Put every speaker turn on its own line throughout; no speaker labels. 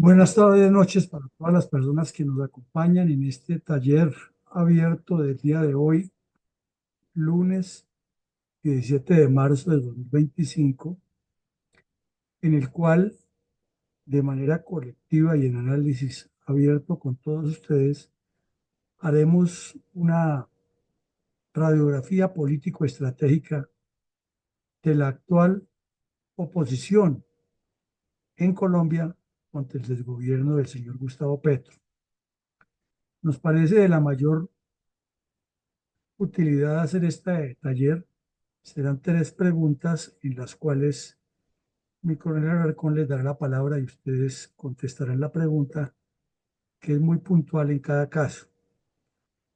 Buenas tardes, noches para todas las personas que nos acompañan en este taller abierto del día de hoy, lunes 17 de marzo de 2025, en el cual de manera colectiva y en análisis abierto con todos ustedes haremos una radiografía político-estratégica de la actual oposición en Colombia contra el desgobierno del señor Gustavo Petro. Nos parece de la mayor utilidad hacer este taller. Serán tres preguntas en las cuales mi coronel Alarcón les dará la palabra y ustedes contestarán la pregunta, que es muy puntual en cada caso.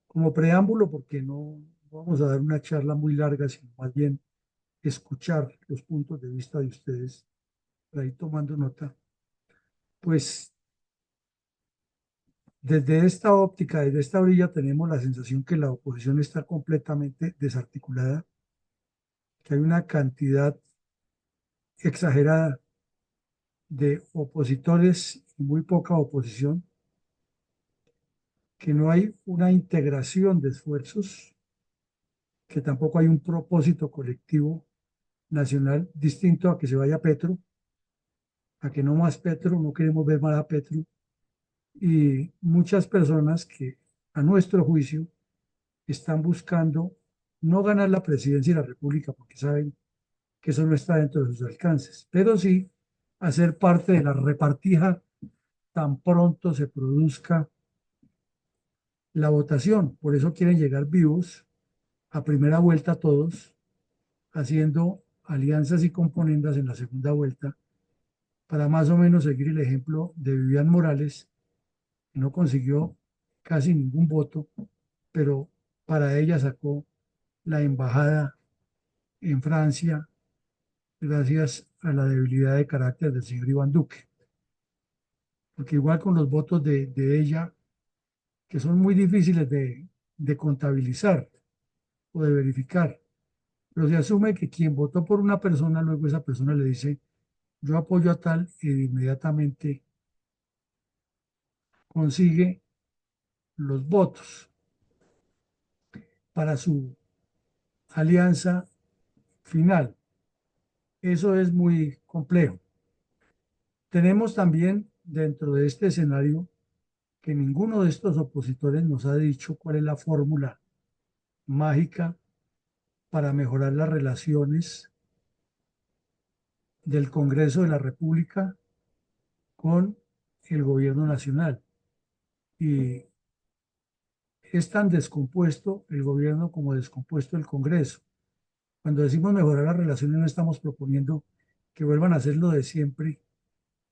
Como preámbulo, porque no vamos a dar una charla muy larga, sino más bien escuchar los puntos de vista de ustedes, para ir tomando nota, pues desde esta óptica, desde esta orilla, tenemos la sensación que la oposición está completamente desarticulada, que hay una cantidad exagerada de opositores y muy poca oposición, que no hay una integración de esfuerzos, que tampoco hay un propósito colectivo nacional distinto a que se vaya Petro, a que no más Petro, no queremos ver más a Petro, y muchas personas que a nuestro juicio están buscando no ganar la presidencia de la República porque saben que eso no está dentro de sus alcances, pero sí hacer parte de la repartija tan pronto se produzca la votación. Por eso quieren llegar vivos a primera vuelta todos, haciendo alianzas y componendas en la segunda vuelta, para más o menos seguir el ejemplo de Vivian Morales, que no consiguió casi ningún voto, pero para ella sacó la embajada en Francia gracias a la debilidad de carácter del señor Iván Duque. Porque igual con los votos de ella, que son muy difíciles de contabilizar o de verificar, pero se asume que quien votó por una persona, luego esa persona le dice, yo apoyo a tal, y inmediatamente consigue los votos para su alianza final. Eso es muy complejo. Tenemos también dentro de este escenario que ninguno de estos opositores nos ha dicho cuál es la fórmula mágica para mejorar las relaciones del Congreso de la República con el gobierno nacional. Y es tan descompuesto el gobierno como descompuesto el Congreso. Cuando decimos mejorar las relaciones, no estamos proponiendo que vuelvan a hacer lo de siempre,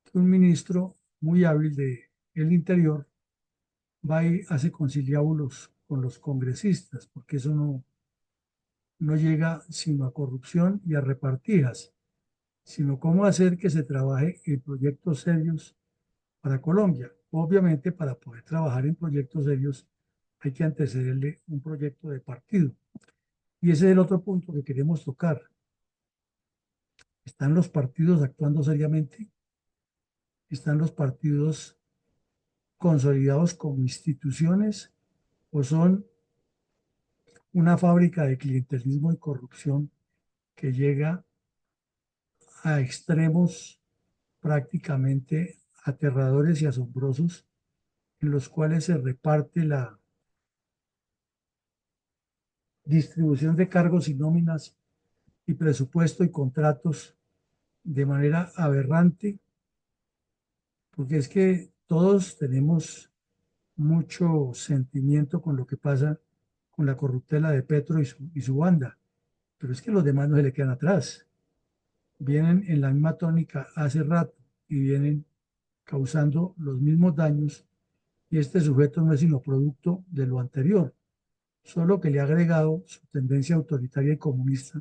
que un ministro muy hábil de el Interior va y hace conciliábulos con los congresistas, porque eso no llega sino a corrupción y a repartidas, sino cómo hacer que se trabaje en proyectos serios para Colombia. Obviamente, para poder trabajar en proyectos serios hay que antecederle un proyecto de partido. Y ese es el otro punto que queremos tocar. ¿Están los partidos actuando seriamente? ¿Están los partidos consolidados como instituciones o son una fábrica de clientelismo y corrupción que llega a extremos prácticamente aterradores y asombrosos, en los cuales se reparte la distribución de cargos y nóminas y presupuesto y contratos de manera aberrante? Porque es que todos tenemos mucho sentimiento con lo que pasa con la corruptela de Petro y su banda, pero es que los demás no se le quedan atrás. Vienen en la misma tónica hace rato y vienen causando los mismos daños, y este sujeto no es sino producto de lo anterior, solo que le ha agregado su tendencia autoritaria y comunista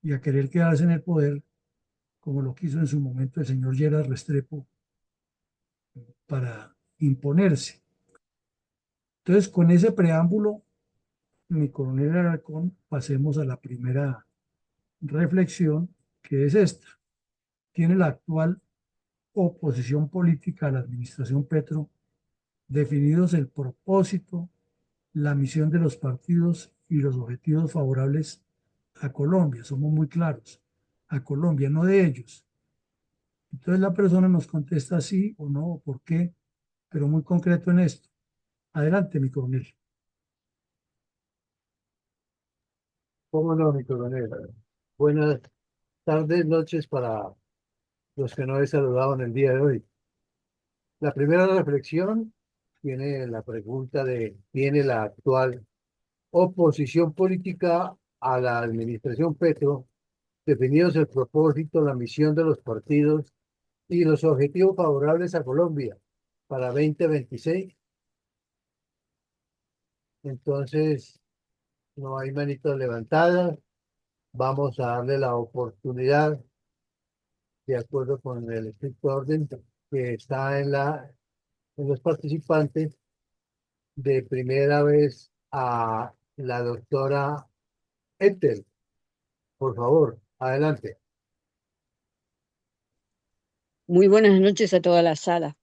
y a querer quedarse en el poder, como lo quiso en su momento el señor Gerard Restrepo, para imponerse. Entonces, con ese preámbulo, mi coronel Alarcón, pasemos a la primera reflexión, que es esta. ¿Tiene la actual oposición política a la administración Petro, definidos el propósito, la misión de los partidos y los objetivos favorables a Colombia. Somos muy claros, a Colombia, no de ellos. Entonces la persona nos contesta sí o no, o por qué, pero muy concreto en esto. Adelante, mi coronel.
¿Cómo no, mi coronel? Buenas tardes, noches para los que no he saludado en el día de hoy. La primera reflexión tiene la pregunta de, ¿tiene la actual oposición política a la administración Petro definidos el propósito, la misión de los partidos y los objetivos favorables a Colombia para 2026? Entonces, no hay manitos levantadas. Vamos a darle la oportunidad, de acuerdo con el estricto orden que está en los participantes, de primera vez a la doctora Ethel. Por favor, adelante.
Muy buenas noches a toda la sala.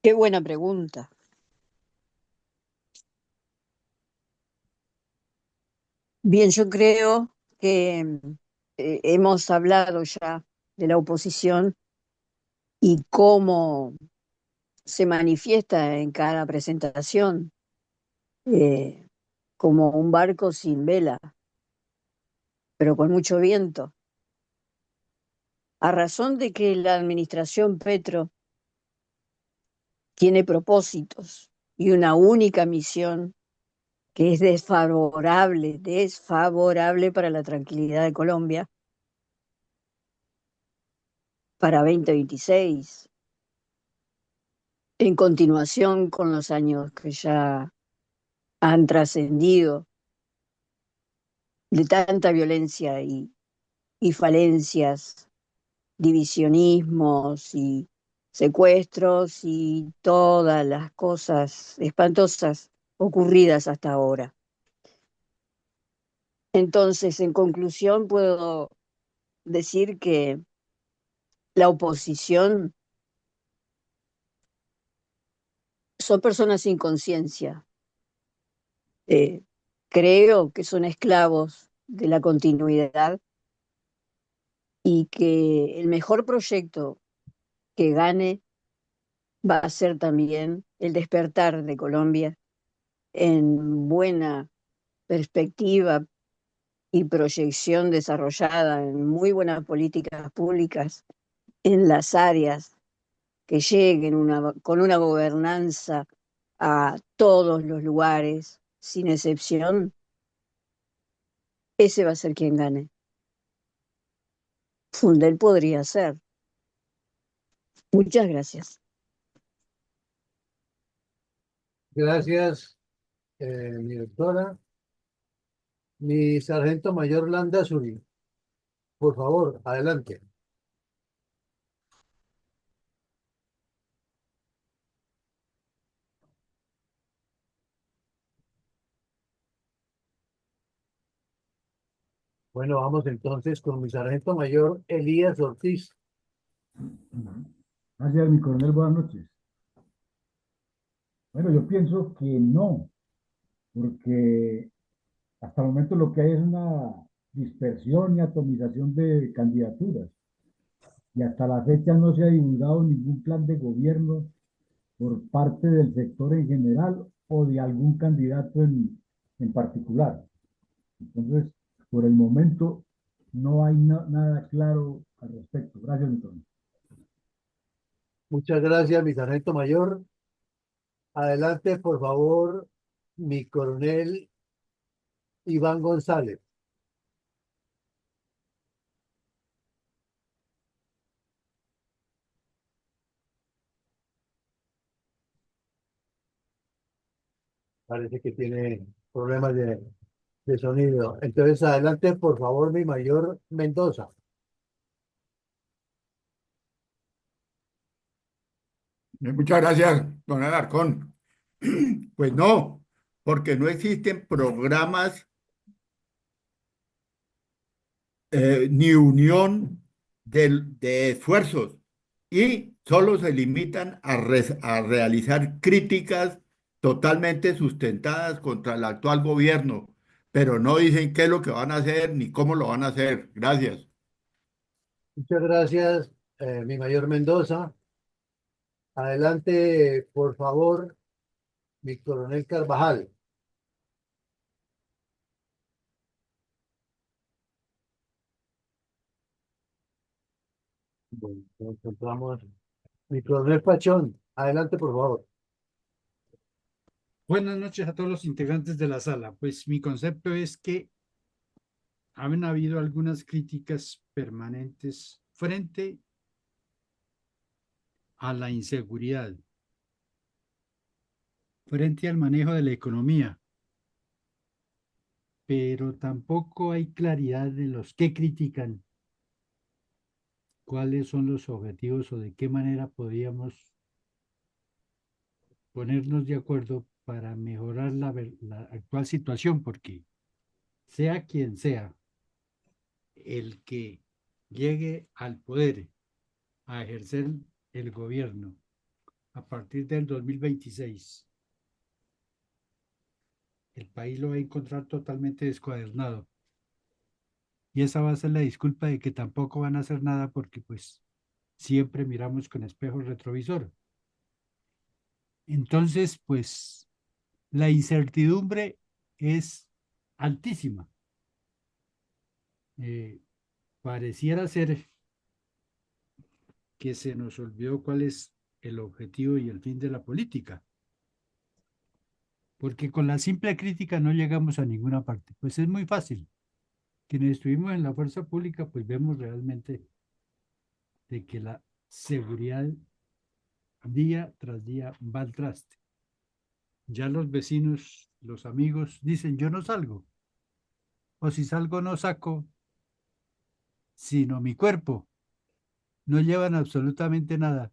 Qué buena pregunta. Bien, yo creo que hemos hablado ya de la oposición y cómo se manifiesta en cada presentación, eh, como un barco sin vela, pero con mucho viento. A razón de que la administración Petro tiene propósitos y una única misión que es desfavorable para la tranquilidad de Colombia para 2026, en continuación con los años que ya han trascendido de tanta violencia y falencias, divisionismos y secuestros y todas las cosas espantosas ocurridas hasta ahora. Entonces, en conclusión, puedo decir que la oposición son personas sin conciencia. Creo que son esclavos de la continuidad y que el mejor proyecto que gane va a ser también el despertar de Colombia en buena perspectiva y proyección desarrollada en muy buenas políticas públicas en las áreas que lleguen con una gobernanza a todos los lugares, sin excepción. Ese va a ser quien gane. Fundel podría ser. Muchas gracias.
Gracias, mi doctora. Mi sargento mayor Landa Suri, por favor, adelante. Bueno, vamos entonces con mi sargento mayor Elías Ortiz.
Gracias, mi coronel, buenas noches. Bueno, yo pienso que no, porque hasta el momento lo que hay es una dispersión y atomización de candidaturas. Y hasta la fecha no se ha divulgado ningún plan de gobierno por parte del sector en general o de algún candidato en particular. Entonces, por el momento no hay nada claro al respecto. Gracias, mi coronel.
Muchas gracias, mi sargento mayor. Adelante, por favor, mi coronel Iván González. Parece que tiene problemas de sonido. Entonces, adelante, por favor, mi mayor Mendoza.
Muchas gracias, don Alarcón. Pues no, porque no existen programas ni unión de esfuerzos y solo se limitan a realizar críticas totalmente sustentadas contra el actual gobierno, pero no dicen qué es lo que van a hacer ni cómo lo van a hacer. Gracias.
Muchas gracias, mi mayor Mendoza. Adelante, por favor, mi coronel Carvajal. Bueno, nos encontramos. Mi coronel Pachón, adelante, por favor.
Buenas noches a todos los integrantes de la sala. Pues mi concepto es que han habido algunas críticas permanentes frente a la inseguridad, frente al manejo de la economía, pero tampoco hay claridad de los que critican, cuáles son los objetivos o de qué manera podríamos ponernos de acuerdo para mejorar la actual situación, porque sea quien sea el que llegue al poder a ejercer el gobierno a partir del 2026, el país lo va a encontrar totalmente descuadernado. Y esa va a ser la disculpa de que tampoco van a hacer nada porque pues siempre miramos con espejo retrovisor. Entonces, pues la incertidumbre es altísima. Pareciera ser que se nos olvidó cuál es el objetivo y el fin de la política, porque con la simple crítica no llegamos a ninguna parte. Pues es muy fácil. Quienes estuvimos en la fuerza pública, pues vemos realmente de que la seguridad día tras día va al traste. Ya los vecinos, los amigos dicen, yo no salgo, o si salgo no saco, sino mi cuerpo. No llevan absolutamente nada,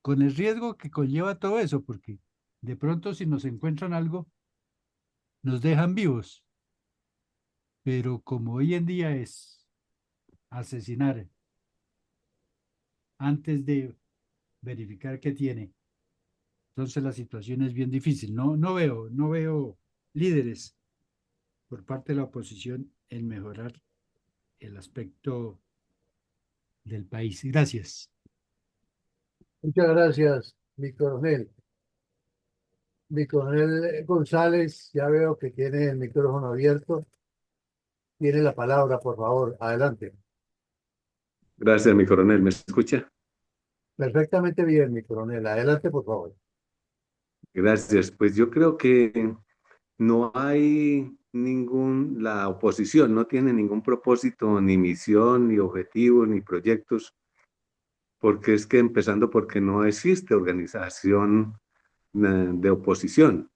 con el riesgo que conlleva todo eso, porque de pronto si nos encuentran algo, nos dejan vivos. Pero como hoy en día es asesinar antes de verificar qué tiene, entonces la situación es bien difícil. No veo líderes por parte de la oposición en mejorar el aspecto del país. Gracias.
Muchas gracias, mi coronel. Mi coronel González, ya veo que tiene el micrófono abierto. Tiene la palabra, por favor. Adelante.
Gracias, mi coronel. ¿Me escucha?
Perfectamente bien, mi coronel. Adelante, por favor.
Gracias. Pues yo creo que no hay la oposición no tiene ningún propósito, ni misión, ni objetivos, ni proyectos, porque es que empezando porque no existe organización de oposición.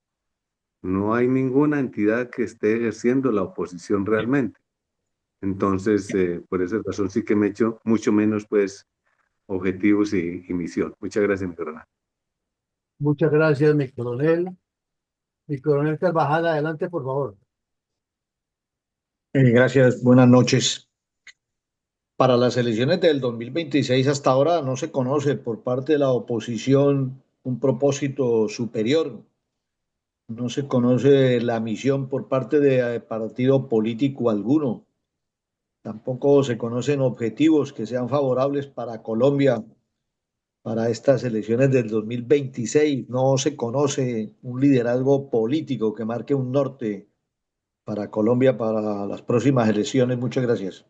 No hay ninguna entidad que esté ejerciendo la oposición realmente. Entonces, por esa razón sí que me he hecho mucho menos, pues, objetivos y misión. Muchas gracias, mi coronel.
Muchas gracias, mi coronel. Mi coronel Carvajal, adelante, por favor.
Gracias, buenas noches. Para las elecciones del 2026 hasta ahora no se conoce por parte de la oposición un propósito superior, no se conoce la misión por parte de partido político alguno, tampoco se conocen objetivos que sean favorables para Colombia para estas elecciones del 2026, no se conoce un liderazgo político que marque un norte para Colombia para las próximas elecciones. Muchas gracias.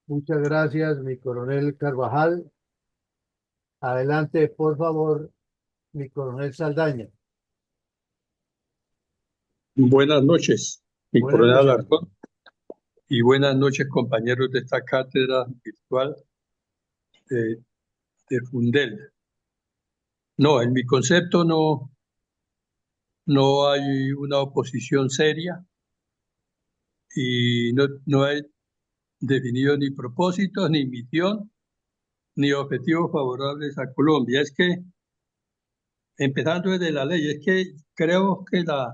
Muchas gracias, mi coronel Carvajal. Adelante, por favor, mi coronel Saldaña.
Buenas noches, mi
Buenas
coronel
noches.
Alarcón, y buenas noches, compañeros de esta cátedra virtual de, de Fundel. No, en mi concepto no hay una oposición seria y no hay definido ni propósitos, ni misión, ni objetivos favorables a Colombia. Es que, empezando desde la ley, es que creo que la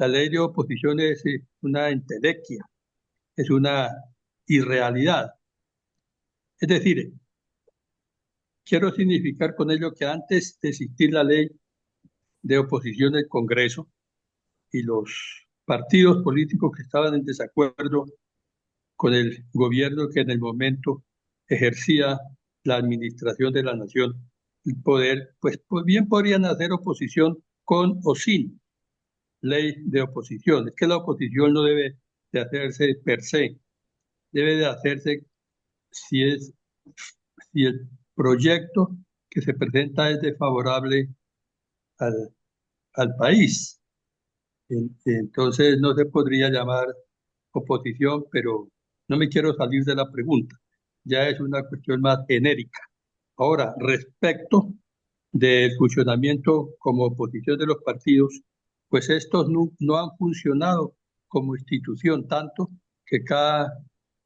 ley de oposición es una entelequia, es una irrealidad. Es decir, quiero significar con ello que antes de existir la ley de oposición del Congreso y los partidos políticos que estaban en desacuerdo con el gobierno que en el momento ejercía la administración de la nación, el poder, pues bien podrían hacer oposición con o sin ley de oposición. Es que la oposición no debe de hacerse per se, debe de hacerse si es, si el proyecto que se presenta es desfavorable al, al país. Entonces no se podría llamar oposición, pero no me quiero salir de la pregunta. Ya es una cuestión más genérica. Ahora, respecto del funcionamiento como oposición de los partidos, pues estos no han funcionado como institución, tanto que cada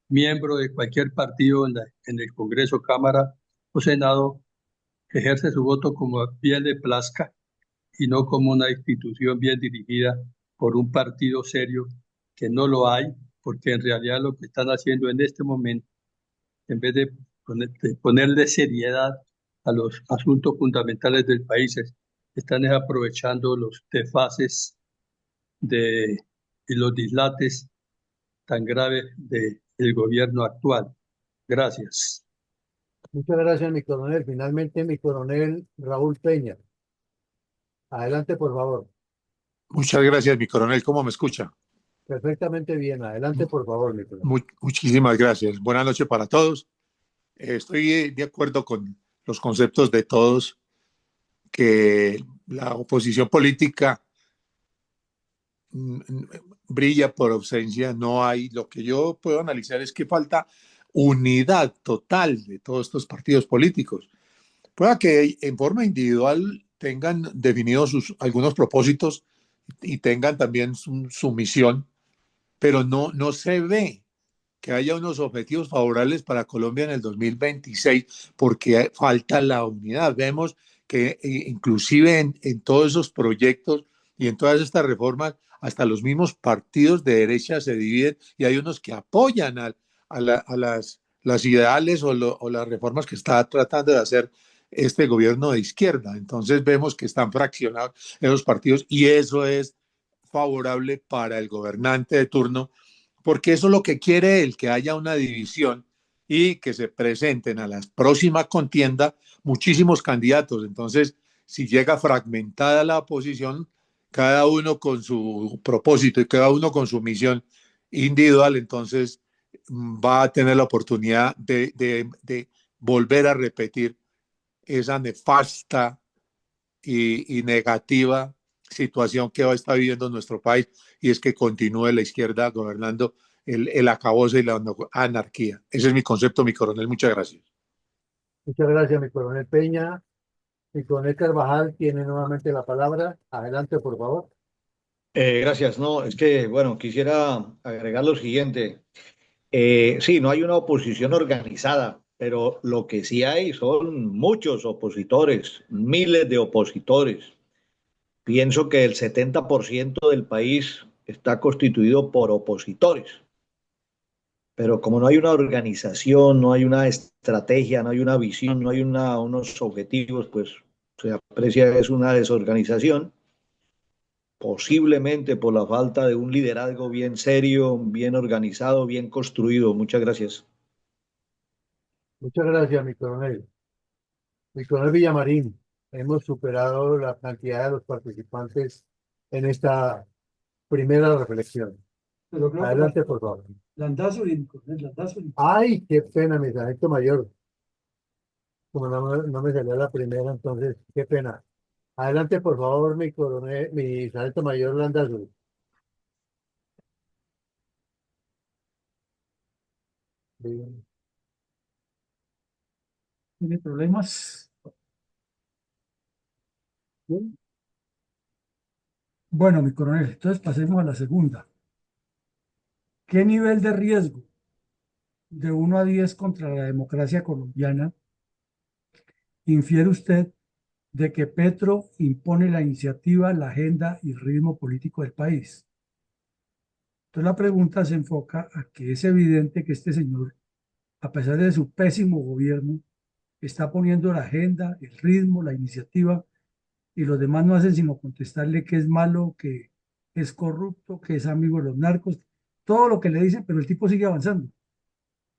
miembro de cualquier partido en el Congreso, Cámara o Senado ejerce su voto como bien le plazca y no como una institución bien dirigida por un partido serio, que no lo hay, porque en realidad lo que están haciendo en este momento, en vez de ponerle seriedad a los asuntos fundamentales del país, están aprovechando los desfases y los dislates tan graves del gobierno actual. Gracias.
Muchas gracias, mi coronel. Finalmente, mi coronel Raúl Peña. Adelante, por favor.
Muchas gracias, mi coronel. ¿Cómo me escucha?
Perfectamente bien. Adelante, por favor, mi coronel.
Muchísimas gracias. Buenas noches para todos. Estoy de acuerdo con los conceptos de todos, que la oposición política brilla por ausencia. No hay, lo que yo puedo analizar es que falta unidad total de todos estos partidos políticos. Pueda que en forma individual tengan definidos algunos propósitos y tengan también su misión, pero no se ve que haya unos objetivos favorables para Colombia en el 2026 porque falta la unidad. Vemos que inclusive en todos esos proyectos y en todas estas reformas, hasta los mismos partidos de derecha se dividen y hay unos que apoyan las ideales o las reformas que está tratando de hacer este gobierno de izquierda. Entonces vemos que están fraccionados esos partidos y eso es favorable para el gobernante de turno, porque eso es lo que quiere él, que haya una división y que se presenten a la próxima contienda muchísimos candidatos. Entonces, si llega fragmentada la oposición, cada uno con su propósito y cada uno con su misión individual, entonces va a tener la oportunidad de volver a repetir esa nefasta y negativa situación que hoy está viviendo nuestro país, y es que continúe la izquierda gobernando el acabose y la anarquía. Ese es mi concepto, mi coronel. Muchas gracias.
Muchas gracias, mi coronel Peña. Mi coronel Carvajal tiene nuevamente la palabra. Adelante, por favor.
Gracias. No, es que, bueno, quisiera agregar lo siguiente. Sí, no hay una oposición organizada, pero lo que sí hay son muchos opositores, miles de opositores. Pienso que el 70% del país está constituido por opositores, pero como no hay una organización, no hay una estrategia, no hay una visión, no hay unos objetivos, pues se aprecia es una desorganización, posiblemente por la falta de un liderazgo bien serio, bien organizado, bien construido. Muchas gracias.
Muchas gracias, mi coronel. Mi coronel Villamarín, hemos superado la cantidad de los participantes en esta primera reflexión.
Pero creo que
Adelante, por favor.
Landazuri, mi coronel, Landazuri.
Ay, qué pena, mi sargento mayor. Como no me salió la primera, entonces, qué pena. Adelante, por favor, mi coronel, mi sargento mayor Landazuri. Bien.
¿Tiene problemas?
Bien.
Bueno, mi coronel, entonces pasemos a la segunda. ¿Qué nivel de riesgo de 1 a 10 contra la democracia colombiana infiere usted de que Petro impone la iniciativa, la agenda y ritmo político del país? Entonces la pregunta se enfoca a que es evidente que este señor a pesar de su pésimo gobierno, está poniendo la agenda, el ritmo, la iniciativa, y los demás no hacen sino contestarle que es malo, que es corrupto, que es amigo de los narcos, todo lo que le dicen, pero el tipo sigue avanzando.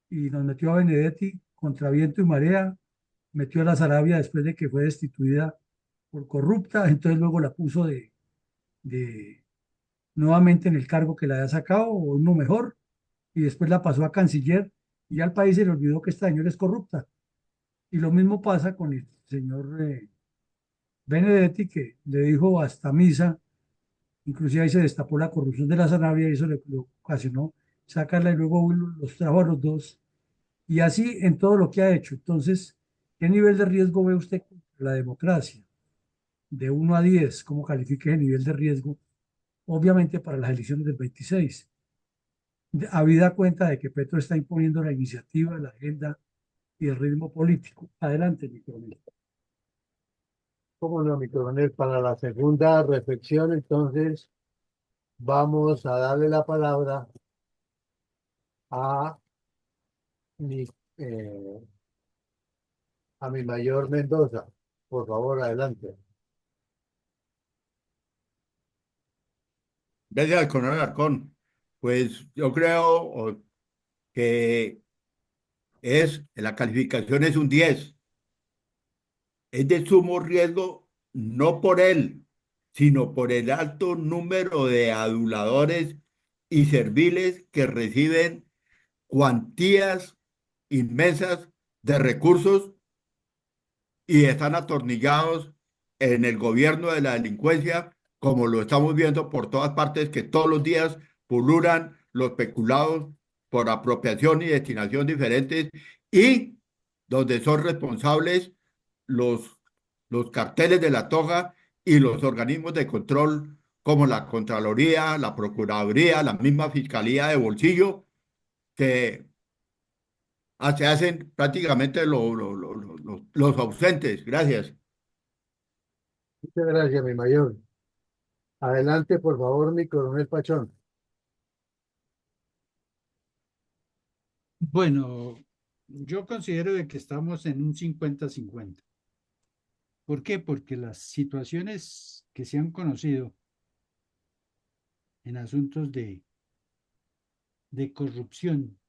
Y nos metió a Benedetti contra viento y marea, metió a la Sarabia después de que fue destituida por corrupta, entonces luego la puso de nuevamente en el cargo que la había sacado, o uno mejor, y después la pasó a canciller, y al país se le olvidó que esta señora es corrupta. Y lo mismo pasa con el señor Benedetti, que le dijo hasta misa, inclusive ahí se destapó la corrupción de la Sanabria y eso le ocasionó sacarla y luego los trajo a los dos. Y así en todo lo que ha hecho. Entonces, ¿qué nivel de riesgo ve usted con la democracia? De 1 a 10, ¿cómo califica el nivel de riesgo? Obviamente para las elecciones del 26. Habida cuenta de que Petro está imponiendo la iniciativa, la agenda y el ritmo político. Adelante, mi coronel.
Cómo no, mi coronel, para la segunda reflexión, entonces vamos a darle la palabra a mi, eh, a mi mayor Mendoza. Por favor, adelante.
Gracias, coronel Alarcón. Pues yo creo que la calificación es un 10. Es de sumo riesgo no por él, sino por el alto número de aduladores y serviles que reciben cuantías inmensas de recursos y están atornillados en el gobierno de la delincuencia, como lo estamos viendo por todas partes, que todos los días pululan los peculados por apropiación y destinación diferentes, y donde son responsables los, los carteles de la toga y los organismos de control como la Contraloría, la Procuraduría, la misma Fiscalía de Bolsillo, que se hacen prácticamente los ausentes. Gracias.
Muchas gracias, mi mayor. Adelante, por favor, mi coronel Pachón.
Bueno, yo considero de que estamos en un 50-50. ¿Por qué? Porque las situaciones que se han conocido en asuntos de corrupción,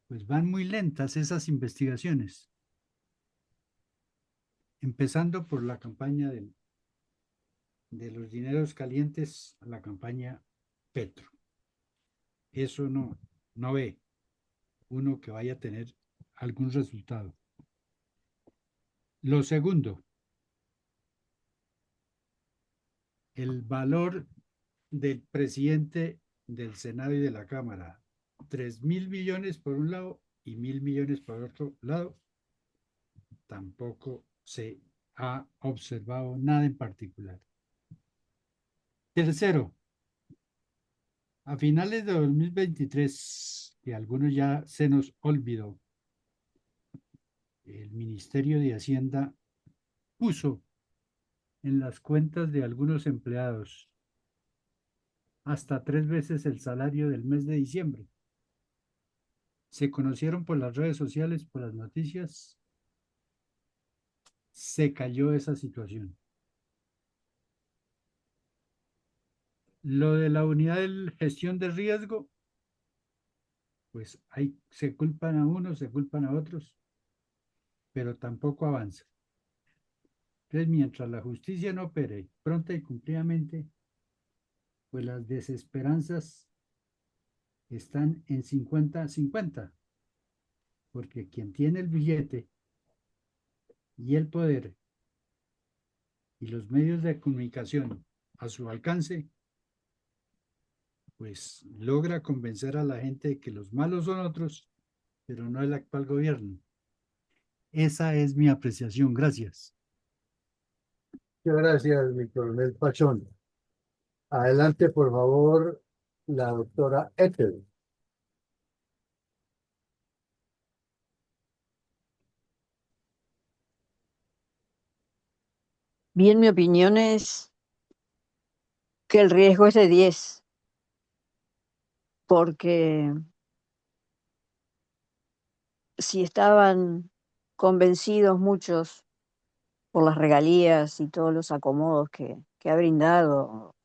pues van muy lentas esas investigaciones, empezando por la campaña de los dineros calientes a la campaña Petro. Eso no ve uno que vaya a tener algún resultado. Lo segundo, el valor del presidente del Senado y de la Cámara, 3.000 millones por un lado y 1.000 millones por otro lado, tampoco se ha observado nada en particular. Tercero, a finales de 2023, que a algunos ya se nos olvidó, el Ministerio de Hacienda puso en las cuentas de algunos empleados hasta 3 veces el salario del mes de diciembre. Se conocieron por las redes sociales, por las noticias, se cayó esa situación. Lo de la unidad de gestión de riesgo, pues ahí se culpan a unos, se culpan a otros, pero tampoco avanza. Entonces, mientras la justicia no opere pronta y cumplidamente, pues las desesperanzas están en 50-50, porque quien tiene el billete y el poder y los medios de comunicación a su alcance, pues logra convencer a la gente de que los malos son otros, pero no el actual gobierno. Esa es mi apreciación. Gracias.
Muchas gracias, mi coronel Pachón. Adelante, por favor, la doctora Ethel.
Bien, mi opinión es que el riesgo es de 10, porque si estaban convencidos muchos por las regalías y todos los acomodos que ha brindado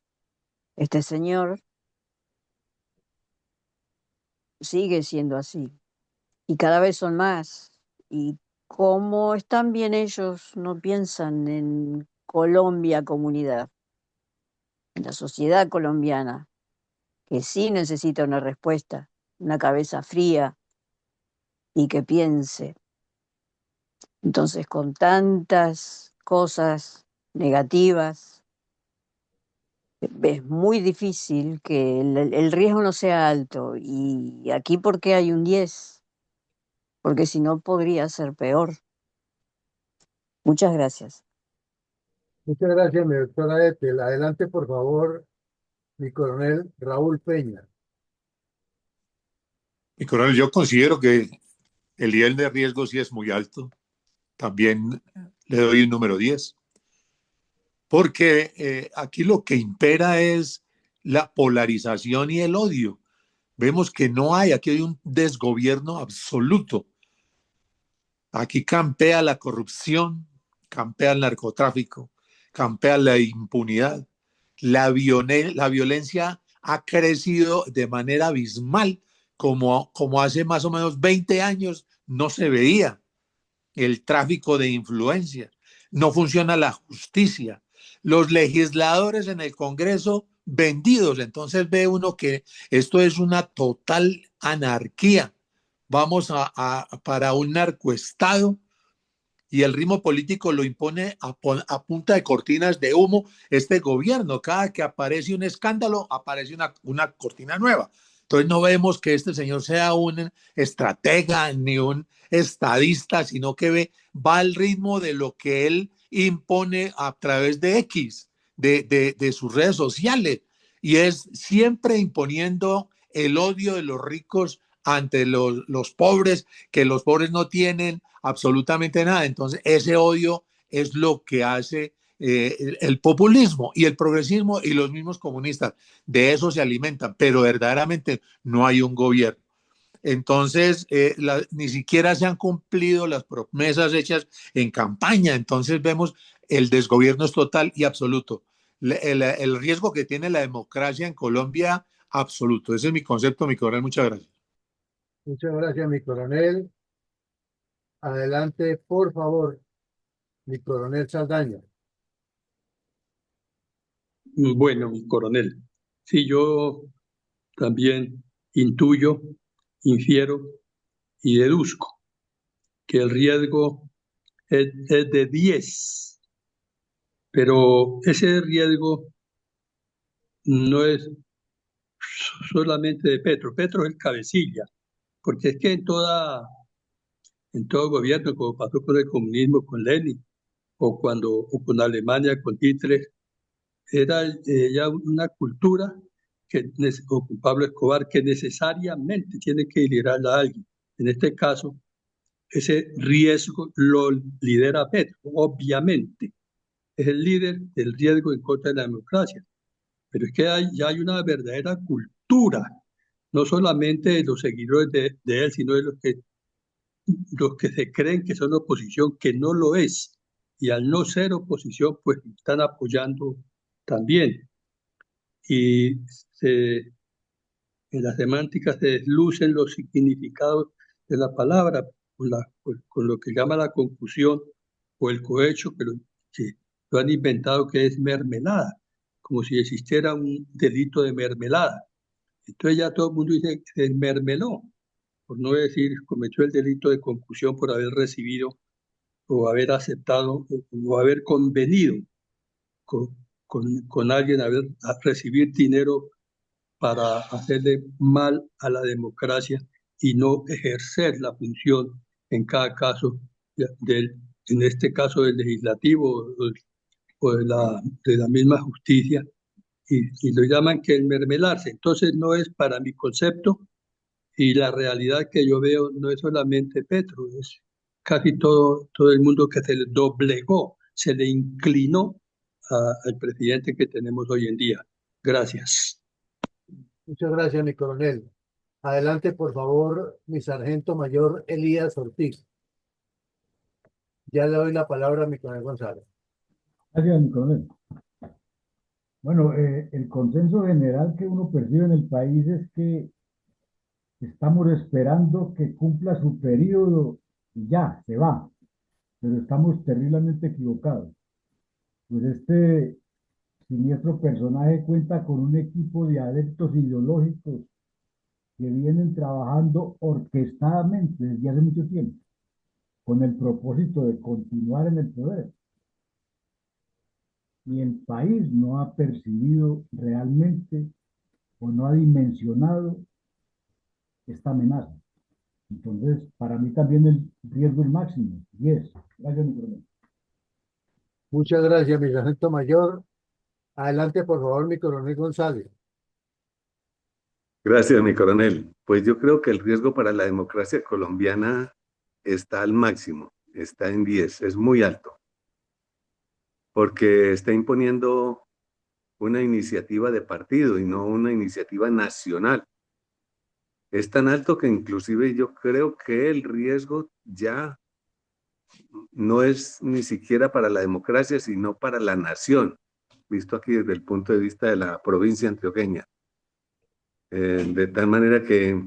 este señor, sigue siendo así. Y cada vez son más. Y como están bien ellos, no piensan en Colombia comunidad, en la sociedad colombiana, que sí necesita una respuesta, una cabeza fría y que piense. Entonces, con tantas cosas negativas, es muy difícil que el riesgo no sea alto. Y aquí, ¿por qué hay un 10? Porque si no, podría ser peor. Muchas gracias.
Muchas gracias, mi doctora Ethel. Adelante, por favor, mi coronel Raúl Peña.
Mi coronel, yo considero que el nivel de riesgo sí es muy alto. También le doy un número 10, porque aquí lo que impera es la polarización y el odio. Vemos que no hay, aquí hay un desgobierno absoluto. Aquí campea la corrupción, campea el narcotráfico, campea la impunidad. La violencia ha crecido de manera abismal, como hace más o menos 20 años no se veía. El tráfico de influencias, no funciona la justicia, los legisladores en el Congreso vendidos. Entonces ve uno que esto es una total anarquía. Vamos para un narcoestado y el ritmo político lo impone a punta de cortinas de humo este gobierno. Cada que aparece un escándalo, aparece una cortina nueva. Entonces no vemos que este señor sea un estratega ni un estadista, sino que va al ritmo de lo que él impone a través de X, de sus redes sociales, y es siempre imponiendo el odio de los ricos ante los pobres, que los pobres no tienen absolutamente nada. Entonces, ese odio es lo que hace el populismo y el progresismo y los mismos comunistas. De eso se alimentan, pero verdaderamente no hay un gobierno. Entonces, ni siquiera se han cumplido las promesas hechas en campaña. Entonces, vemos el desgobierno es total y absoluto. El riesgo que tiene la democracia en Colombia, absoluto. Ese es mi concepto, mi coronel. Muchas gracias.
Muchas gracias, mi coronel. Adelante, por favor, mi coronel Saldaña.
Bueno, mi coronel, sí, yo también intuyo, infiero y deduzco que el riesgo es de 10, pero ese riesgo no es solamente de Petro. Petro es el cabecilla, porque es que en todo gobierno, como pasó con el comunismo, con Lenin, o con Alemania, con Hitler, era ya una cultura o con Pablo Escobar, que necesariamente tiene que liderarla a alguien. En este caso, ese riesgo lo lidera Petro, obviamente. Es el líder del riesgo en contra de la democracia. Pero es que ya hay una verdadera cultura, no solamente de los seguidores de él, sino de los que se creen que son oposición, que no lo es. Y al no ser oposición, pues están apoyando también. Y en la semántica se deslucen los significados de la palabra con lo que llama la confusión o el cohecho, que lo han inventado, que es mermelada, como si existiera un delito de mermelada. Entonces ya todo el mundo dice que se mermeló, por no decir cometió el delito de confusión por haber recibido o haber aceptado o haber convenido con, con alguien a recibir dinero para hacerle mal a la democracia y no ejercer la función en cada caso en este caso del legislativo o de la misma justicia, y lo llaman que el mermelarse. Entonces no es para mi concepto, y la realidad que yo veo no es solamente Petro, es casi todo el mundo que se le doblegó, se le inclinó al presidente que tenemos hoy en día. Gracias.
Muchas gracias, mi coronel. Adelante, por favor, mi sargento mayor Elías Ortiz. Ya le doy la palabra a mi coronel González.
Gracias, mi coronel. Bueno, el consenso general que uno percibe en el país es que estamos esperando que cumpla su periodo y ya, se va, pero estamos terriblemente equivocados. Pues este siniestro personaje cuenta con un equipo de adeptos ideológicos que vienen trabajando orquestadamente desde hace mucho tiempo, con el propósito de continuar en el poder. Y el país no ha percibido realmente o no ha dimensionado esta amenaza. Entonces, para mí también el riesgo es máximo. 10. Gracias, mi coronel.
Muchas gracias, mi sargento mayor. Adelante, por favor, mi coronel González.
Gracias, mi coronel. Pues yo creo que el riesgo para la democracia colombiana está al máximo, está en 10, es muy alto, porque está imponiendo una iniciativa de partido y no una iniciativa nacional. Es tan alto que inclusive yo creo que el riesgo ya no es ni siquiera para la democracia, sino para la nación, visto aquí desde el punto de vista de la provincia antioqueña. De tal manera que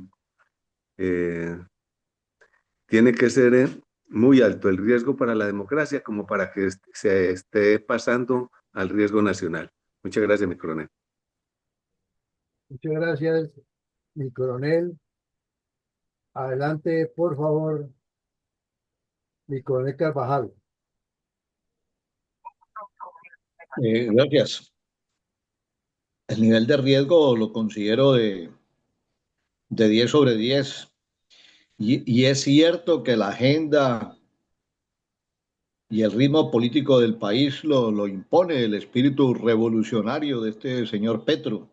tiene que ser muy alto el riesgo para la democracia como para que se esté pasando al riesgo nacional. Muchas gracias, mi coronel.
Muchas gracias, mi coronel. Adelante, por favor, mi coronel Carvajal.
Gracias. El nivel de riesgo lo considero de 10 sobre 10. Y es cierto que la agenda y el ritmo político del país lo impone el espíritu revolucionario de este señor Petro.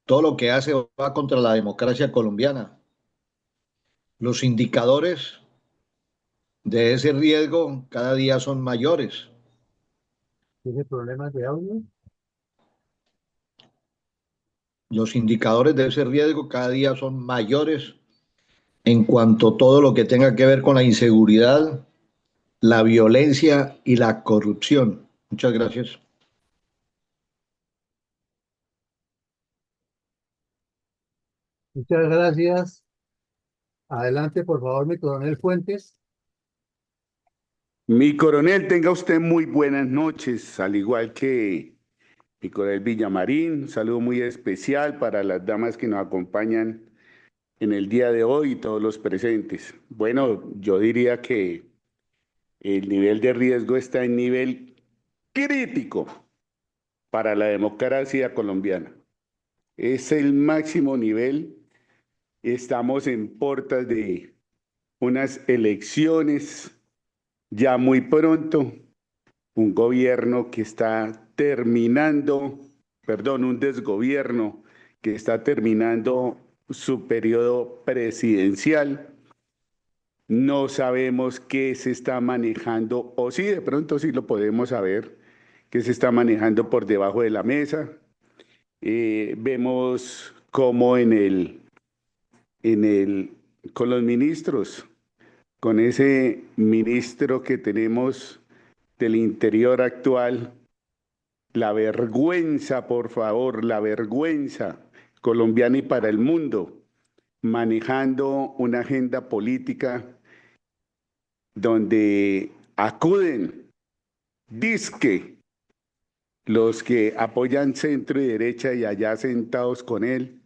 Todo lo que hace va contra la democracia colombiana. Los indicadores de ese riesgo cada día son mayores.
¿Tiene problemas de audio?
Los indicadores de ese riesgo cada día son mayores en cuanto a todo lo que tenga que ver con la inseguridad, la violencia y la corrupción. Muchas gracias.
Muchas gracias. Adelante, por favor, mi coronel Fuentes.
Mi coronel, tenga usted muy buenas noches, al igual que mi coronel Villamarín. Un saludo muy especial para las damas que nos acompañan en el día de hoy y todos los presentes. Bueno, yo diría que el nivel de riesgo está en nivel crítico para la democracia colombiana. Es el máximo nivel. Estamos en puertas de unas elecciones ya muy pronto, un gobierno que está terminando, perdón, un desgobierno que está terminando su periodo presidencial. No sabemos qué se está manejando, o sí, de pronto sí lo podemos saber, qué se está manejando por debajo de la mesa. Vemos cómo con los ministros, con ese ministro que tenemos del Interior actual, la vergüenza, por favor, la vergüenza colombiana y para el mundo, manejando una agenda política donde acuden, dizque, los que apoyan centro y derecha y allá sentados con él,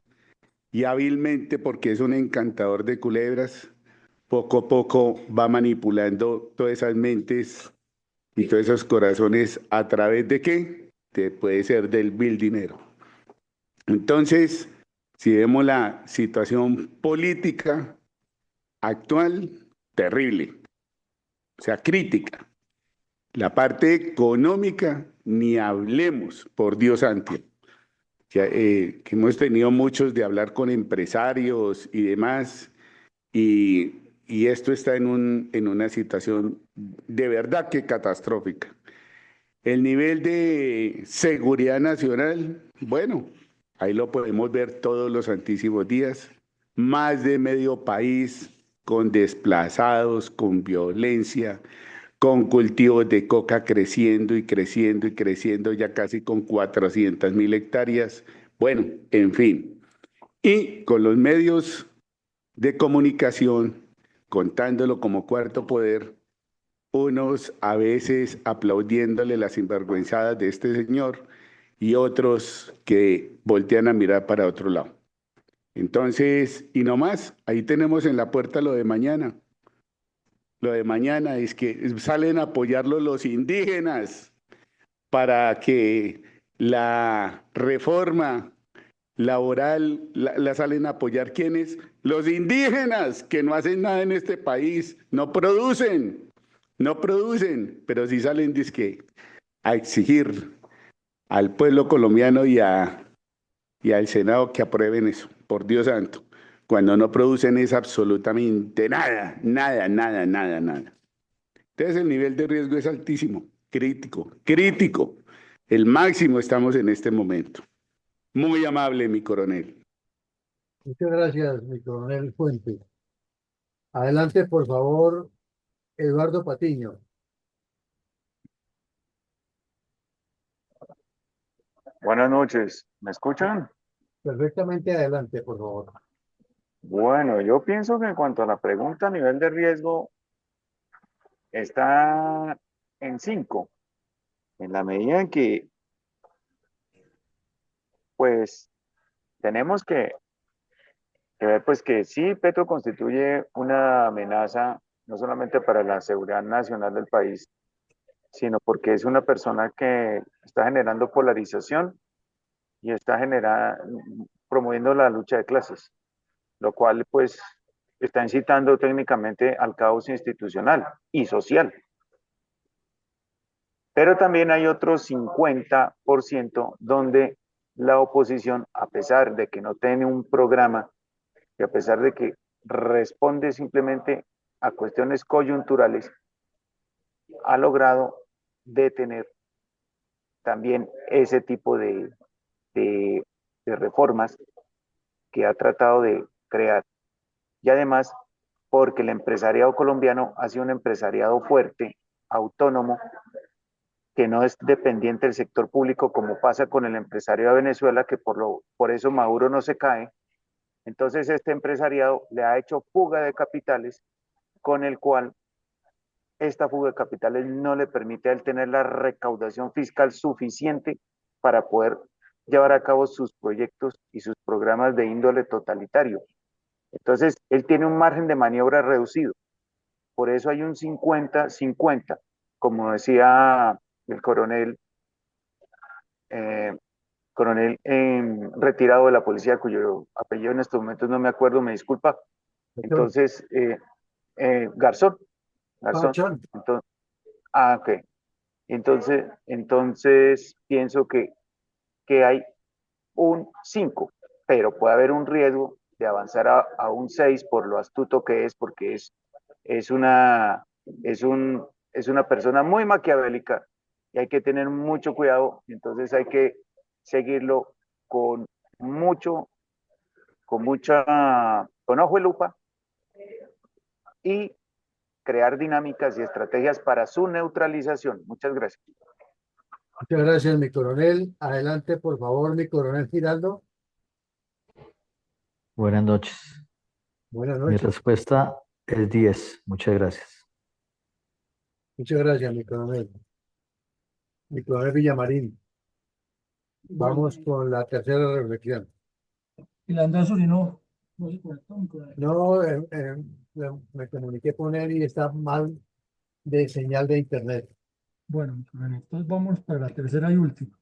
y hábilmente, porque es un encantador de culebras, poco a poco va manipulando todas esas mentes y todos esos corazones a través de qué? Puede ser del vil dinero. Entonces, si vemos la situación política actual, terrible, o sea, crítica. La parte económica, ni hablemos, por Dios santo. Que hemos tenido muchos de hablar con empresarios y demás, y esto está en una situación de verdad que catastrófica. El nivel de seguridad nacional, bueno, Ahí lo podemos ver todos los santísimos días. Más de medio país con desplazados, con violencia, con cultivos de coca creciendo y creciendo y creciendo, ya casi con 400.000 hectáreas. Bueno, en fin. Y con los medios de comunicación, contándolo como cuarto poder, unos a veces aplaudiéndole las sinvergüenzadas de este señor y otros que voltean a mirar para otro lado. Entonces, y no más, ahí tenemos en la puerta lo de mañana. Lo de mañana es que salen a apoyarlo los indígenas para que la reforma laboral la salen a apoyar. ¿Quiénes? Los indígenas, que no hacen nada en este país, no producen, pero sí salen dizque a exigir al pueblo colombiano y al Senado que aprueben eso, por Dios santo, cuando no producen es absolutamente nada, nada, nada, nada, nada. Entonces el nivel de riesgo es altísimo, crítico, crítico. El máximo estamos en este momento. Muy amable, mi coronel.
Muchas gracias, mi coronel Fuente. Adelante, por favor, Eduardo Patiño.
Buenas noches, ¿me escuchan?
Perfectamente adelante, por favor.
Bueno, yo pienso que en cuanto a la pregunta, nivel de riesgo está en 5, en la medida en que, pues, tenemos que ver, pues, que sí, Petro constituye una amenaza, no solamente para la seguridad nacional del país, sino porque es una persona que está generando polarización y está promoviendo la lucha de clases, lo cual pues está incitando técnicamente al caos institucional y social. Pero también hay otro 50% donde la oposición, a pesar de que no tiene un programa y a pesar de que responde simplemente a cuestiones coyunturales, ha logrado detener también ese tipo de reformas que ha tratado de crear. Y además, porque el empresariado colombiano ha sido un empresariado fuerte, autónomo, que no es dependiente del sector público, como pasa con el empresario de Venezuela, que por eso Maduro no se cae. Entonces, este empresariado le ha hecho fuga de capitales, con el cual esta fuga de capitales no le permite a él tener la recaudación fiscal suficiente para poder llevar a cabo sus proyectos y sus programas de índole totalitario. Entonces, él tiene un margen de maniobra reducido. Por eso hay un 50-50, como decía el coronel retirado de la policía, cuyo apellido en estos momentos no me acuerdo, me disculpa. Entonces, Garzón. Entonces, ok. Entonces pienso que hay un 5, pero puede haber un riesgo de avanzar a un 6 por lo astuto que es, porque es una persona muy maquiavélica y hay que tener mucho cuidado. Entonces hay que seguirlo con con ojo de lupa y crear dinámicas y estrategias para su neutralización. Muchas gracias.
Muchas gracias, mi coronel. Adelante, por favor, mi coronel Giraldo.
Buenas noches.
Buenas
Mi
noches.
respuesta es 10. Muchas gracias.
Muchas gracias, mi coronel. Mi coronel Villamarín. Vamos con la tercera reflexión.
El Andazo, si no se conectó, mi coronel.
No, me comuniqué con él y está mal de señal de internet.
Bueno, mi coronel, entonces vamos para la tercera y última.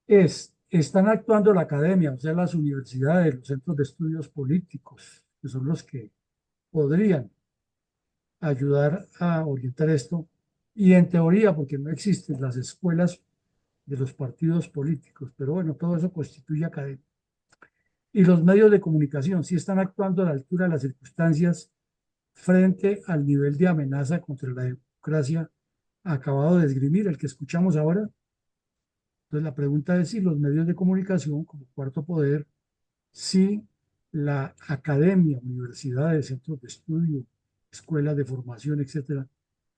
Están actuando la academia, o sea, las universidades, los centros de estudios políticos, que son los que podrían ayudar a orientar esto. Y en teoría, porque no existen las escuelas de los partidos políticos, pero bueno, todo eso constituye academia. Y los medios de comunicación sí están actuando a la altura de las circunstancias frente al nivel de amenaza contra la democracia acabado de esgrimir, el que escuchamos ahora. Entonces la pregunta es si los medios de comunicación, como cuarto poder, si la academia, universidades, centros de estudio, escuelas de formación, etcétera,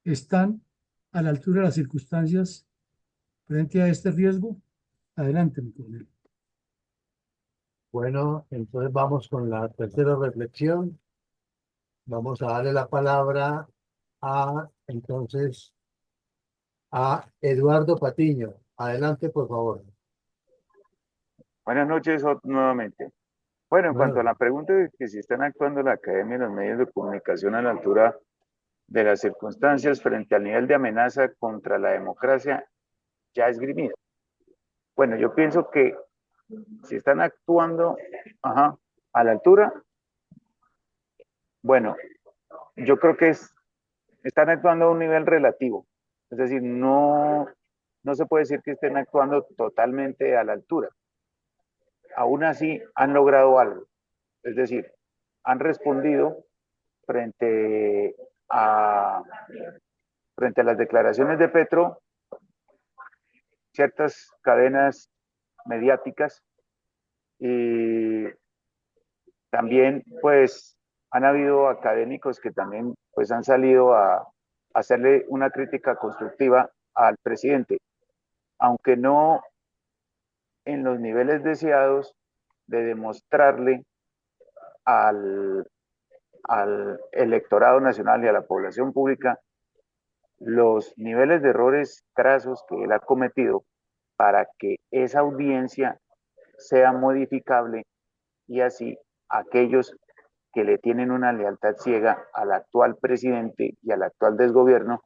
están a la altura de las circunstancias frente a este riesgo. Adelante, mi coronel.
Bueno, entonces vamos con la tercera reflexión. Vamos a darle la palabra entonces, a Eduardo Patiño. Adelante, por favor.
Buenas noches nuevamente. Bueno, en cuanto a la pregunta de que si están actuando la academia y los medios de comunicación a la altura de las circunstancias frente al nivel de amenaza contra la democracia ya esgrimido. Bueno, yo pienso que si están actuando a la altura, bueno, yo creo que están actuando a un nivel relativo. Es decir, no se puede decir que estén actuando totalmente a la altura. Aún así, han logrado algo. Es decir, han respondido frente a las declaraciones de Petro, ciertas cadenas mediáticas, y también pues han habido académicos que también pues han salido a hacerle una crítica constructiva al presidente, aunque no en los niveles deseados de demostrarle al electorado nacional y a la población pública los niveles de errores crasos que él ha cometido para que esa audiencia sea modificable y así aquellos que le tienen una lealtad ciega al actual presidente y al actual desgobierno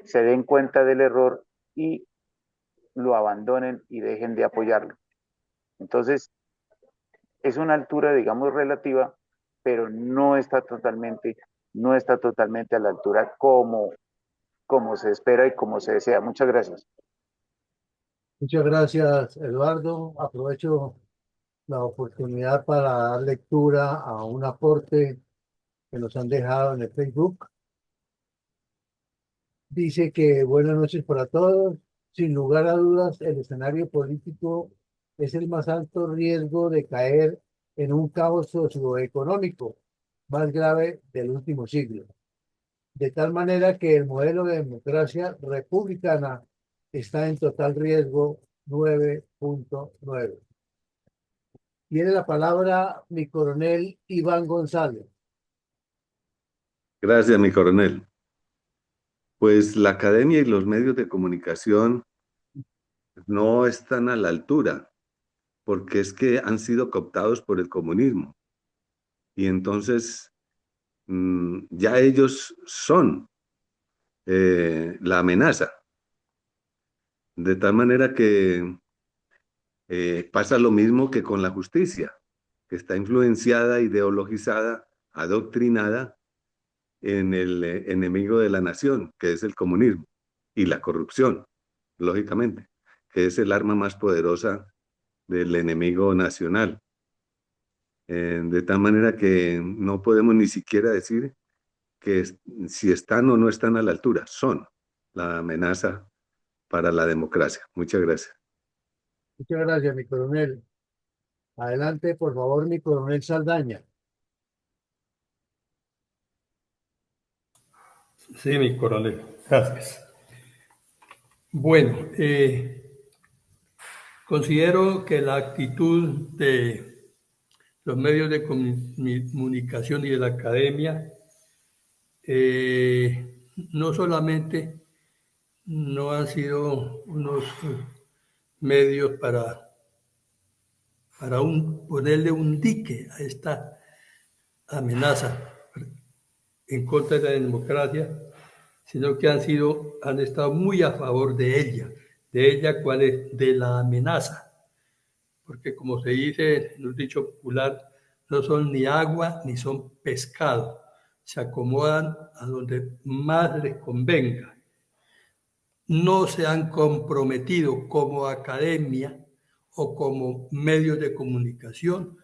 se den cuenta del error y lo abandonen y dejen de apoyarlo. Entonces, es una altura, digamos, relativa, pero no está totalmente a la altura como se espera y como se desea. Muchas gracias.
Muchas gracias, Eduardo. Aprovecho la oportunidad para dar lectura a un aporte que nos han dejado en el Facebook. Dice que buenas noches para todos. Sin lugar a dudas, el escenario político es el más alto riesgo de caer en un caos socioeconómico más grave del último siglo. De tal manera que el modelo de democracia republicana está en total riesgo 9.9. Tiene la palabra mi coronel Iván González.
Gracias, mi coronel. Pues la academia y los medios de comunicación no están a la altura, porque es que han sido cooptados por el comunismo. Y entonces ya ellos son la amenaza. De tal manera que pasa lo mismo que con la justicia, que está influenciada, ideologizada, adoctrinada en el enemigo de la nación, que es el comunismo, y la corrupción, lógicamente, que es el arma más poderosa del enemigo nacional. De tal manera que no podemos ni siquiera decir que si están o no están a la altura, son la amenaza para la democracia. Muchas gracias.
Muchas gracias, mi coronel. Adelante, por favor, mi coronel Saldaña.
Sí, mi coronel. Gracias. Bueno, considero que la actitud de los medios de comunicación y de la academia no solamente no han sido unos medios para ponerle un dique a esta amenaza en contra de la democracia, sino que han estado muy a favor de ella, ¿cuál es? De la amenaza, porque como se dice en un dicho popular, no son ni agua ni son pescado, se acomodan a donde más les convenga. No se han comprometido como academia o como medios de comunicación,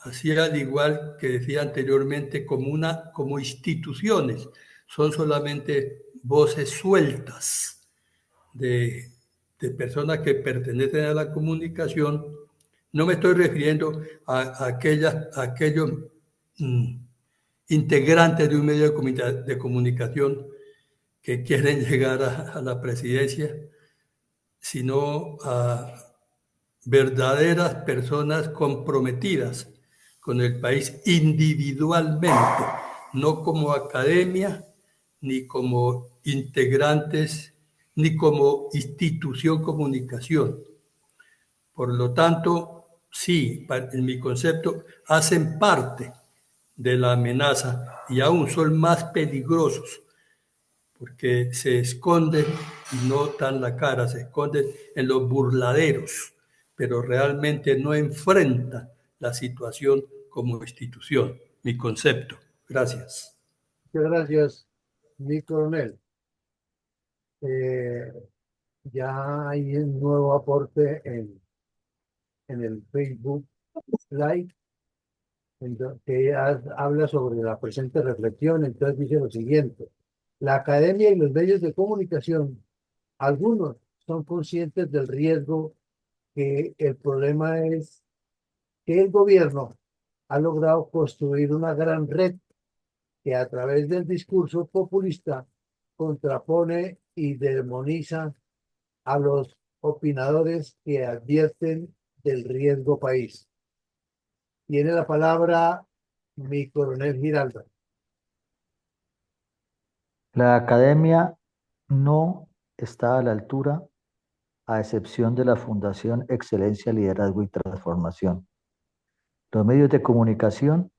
así al igual que decía anteriormente, como instituciones, son solamente voces sueltas de de personas que pertenecen a la comunicación, no me estoy refiriendo a aquellos integrantes de un medio de comunicación que quieren llegar a la presidencia, sino a verdaderas personas comprometidas con el país individualmente, no como academia, ni como integrantes, ni como institución comunicación. Por lo tanto, sí, en mi concepto, hacen parte de la amenaza y aún son más peligrosos porque se esconden y no dan la cara, se esconden en los burladeros, pero realmente no enfrentan la situación como institución, mi concepto. Gracias.
Muchas gracias, mi coronel. Eh, ya hay un nuevo aporte en el Facebook Live, que habla sobre la presente reflexión. Entonces dice lo siguiente: la academia y los medios de comunicación, algunos son conscientes del riesgo, que el problema es que el gobierno ha logrado construir una gran red que a través del discurso populista contrapone y demoniza a los opinadores que advierten del riesgo país. Tiene la palabra mi coronel Giraldo.
La academia no está a la altura, a excepción de la Fundación Excelencia, Liderazgo y Transformación. Los medios de comunicación,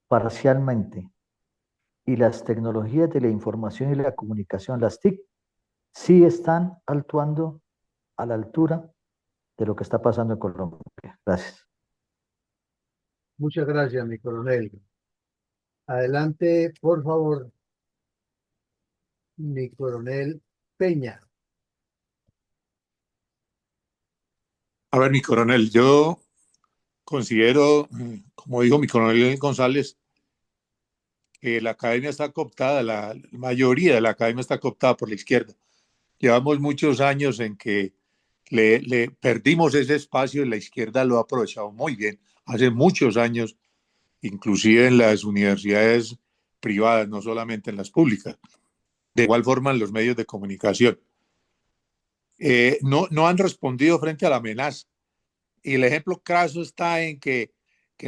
parcialmente, y las tecnologías de la información y la comunicación, las TIC, sí están actuando a la altura de lo que está pasando en Colombia. Gracias.
Muchas gracias, mi coronel. Adelante, por favor, mi coronel Peña.
A ver, mi coronel, yo considero, como dijo mi coronel González, que la academia está cooptada, la mayoría de la academia está cooptada por la izquierda. Llevamos muchos años en que le perdimos ese espacio y la izquierda lo ha aprovechado muy bien. Hace muchos años, inclusive en las universidades privadas, no solamente en las públicas. De igual forma en los medios de comunicación. No han respondido frente a la amenaza. Y el ejemplo craso está en que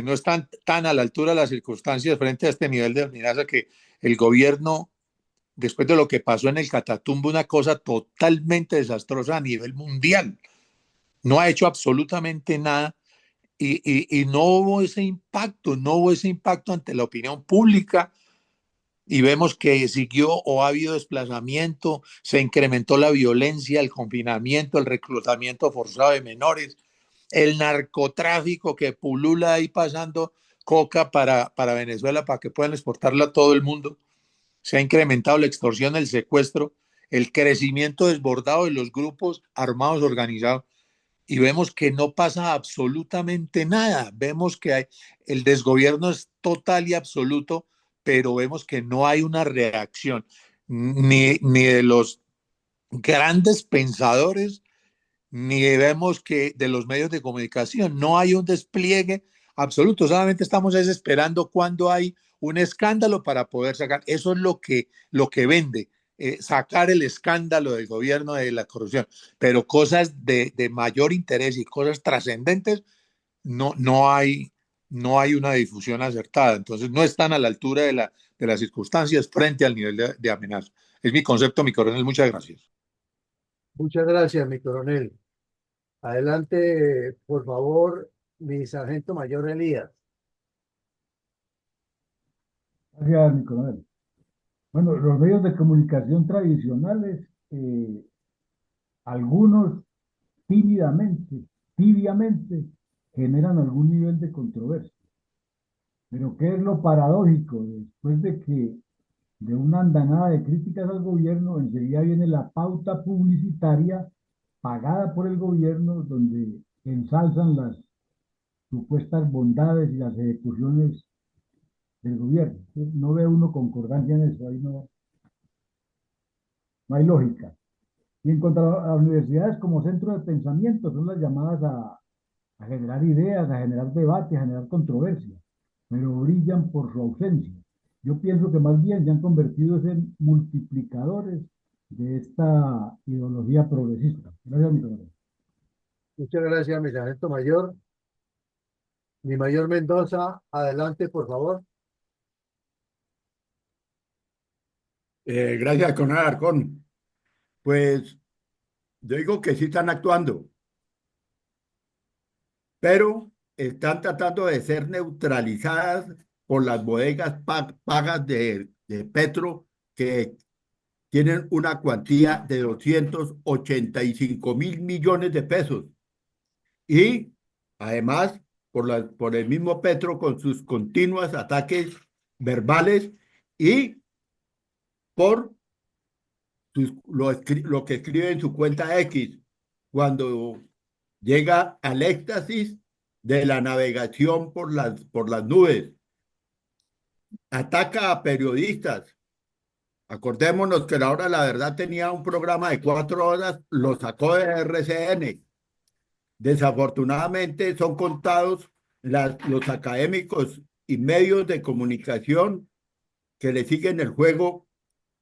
no están tan a la altura de las circunstancias frente a este nivel de amenaza, que el gobierno, después de lo que pasó en el Catatumbo, una cosa totalmente desastrosa a nivel mundial, no ha hecho absolutamente nada y no hubo ese impacto, no hubo ese impacto ante la opinión pública. Y vemos que siguió o ha habido desplazamiento, se incrementó la violencia, el confinamiento, el reclutamiento forzado de menores, el narcotráfico que pulula ahí pasando coca para Venezuela para que puedan exportarla a todo el mundo. Se ha incrementado la extorsión, el secuestro, el crecimiento desbordado de los grupos armados organizados. Y vemos que no pasa absolutamente nada. Vemos que el desgobierno es total y absoluto, pero vemos que no hay una reacción ni de los grandes pensadores, ni vemos que de los medios de comunicación. No hay un despliegue absoluto. Solamente estamos esperando cuando hay un escándalo para poder sacar. Eso es lo que vende. Sacar el escándalo del gobierno de la corrupción, pero cosas de mayor interés y cosas trascendentes no hay una difusión acertada. Entonces no están a la altura de las circunstancias frente al nivel de amenaza. Es mi concepto, mi coronel. Muchas gracias.
Muchas gracias, mi coronel. Adelante, por favor, mi sargento mayor Elías.
Gracias, mi coronel. Bueno, los medios de comunicación tradicionales, algunos tibiamente, generan algún nivel de controversia. Pero ¿qué es lo paradójico? Después de una andanada de críticas al gobierno, enseguida viene la pauta publicitaria pagada por el gobierno, donde ensalzan las supuestas bondades y las ejecuciones del gobierno. No ve uno concordancia en eso, ahí no hay lógica. Y en cuanto a las universidades como centro de pensamiento, son las llamadas a generar ideas, a generar debate, a generar controversia, pero brillan por su ausencia. Yo pienso que más bien se han convertido en multiplicadores de esta ideología progresista. Gracias, mi colega.
Muchas gracias, mi sargento mayor. Mi mayor Mendoza, adelante, por favor.
Gracias, Coronel Alarcón. Pues yo digo que sí están actuando, pero están tratando de ser neutralizadas por las bodegas pagas de Petro, que tienen una cuantía de 285.000 millones de pesos. Y además, por el mismo Petro con sus continuos ataques verbales y por lo que escribe en su cuenta X, cuando llega al éxtasis de la navegación por las nubes, ataca a periodistas. Acordémonos que la hora de la verdad tenía un programa de 4 horas, lo sacó de RCN. Desafortunadamente son contados los académicos y medios de comunicación que le siguen el juego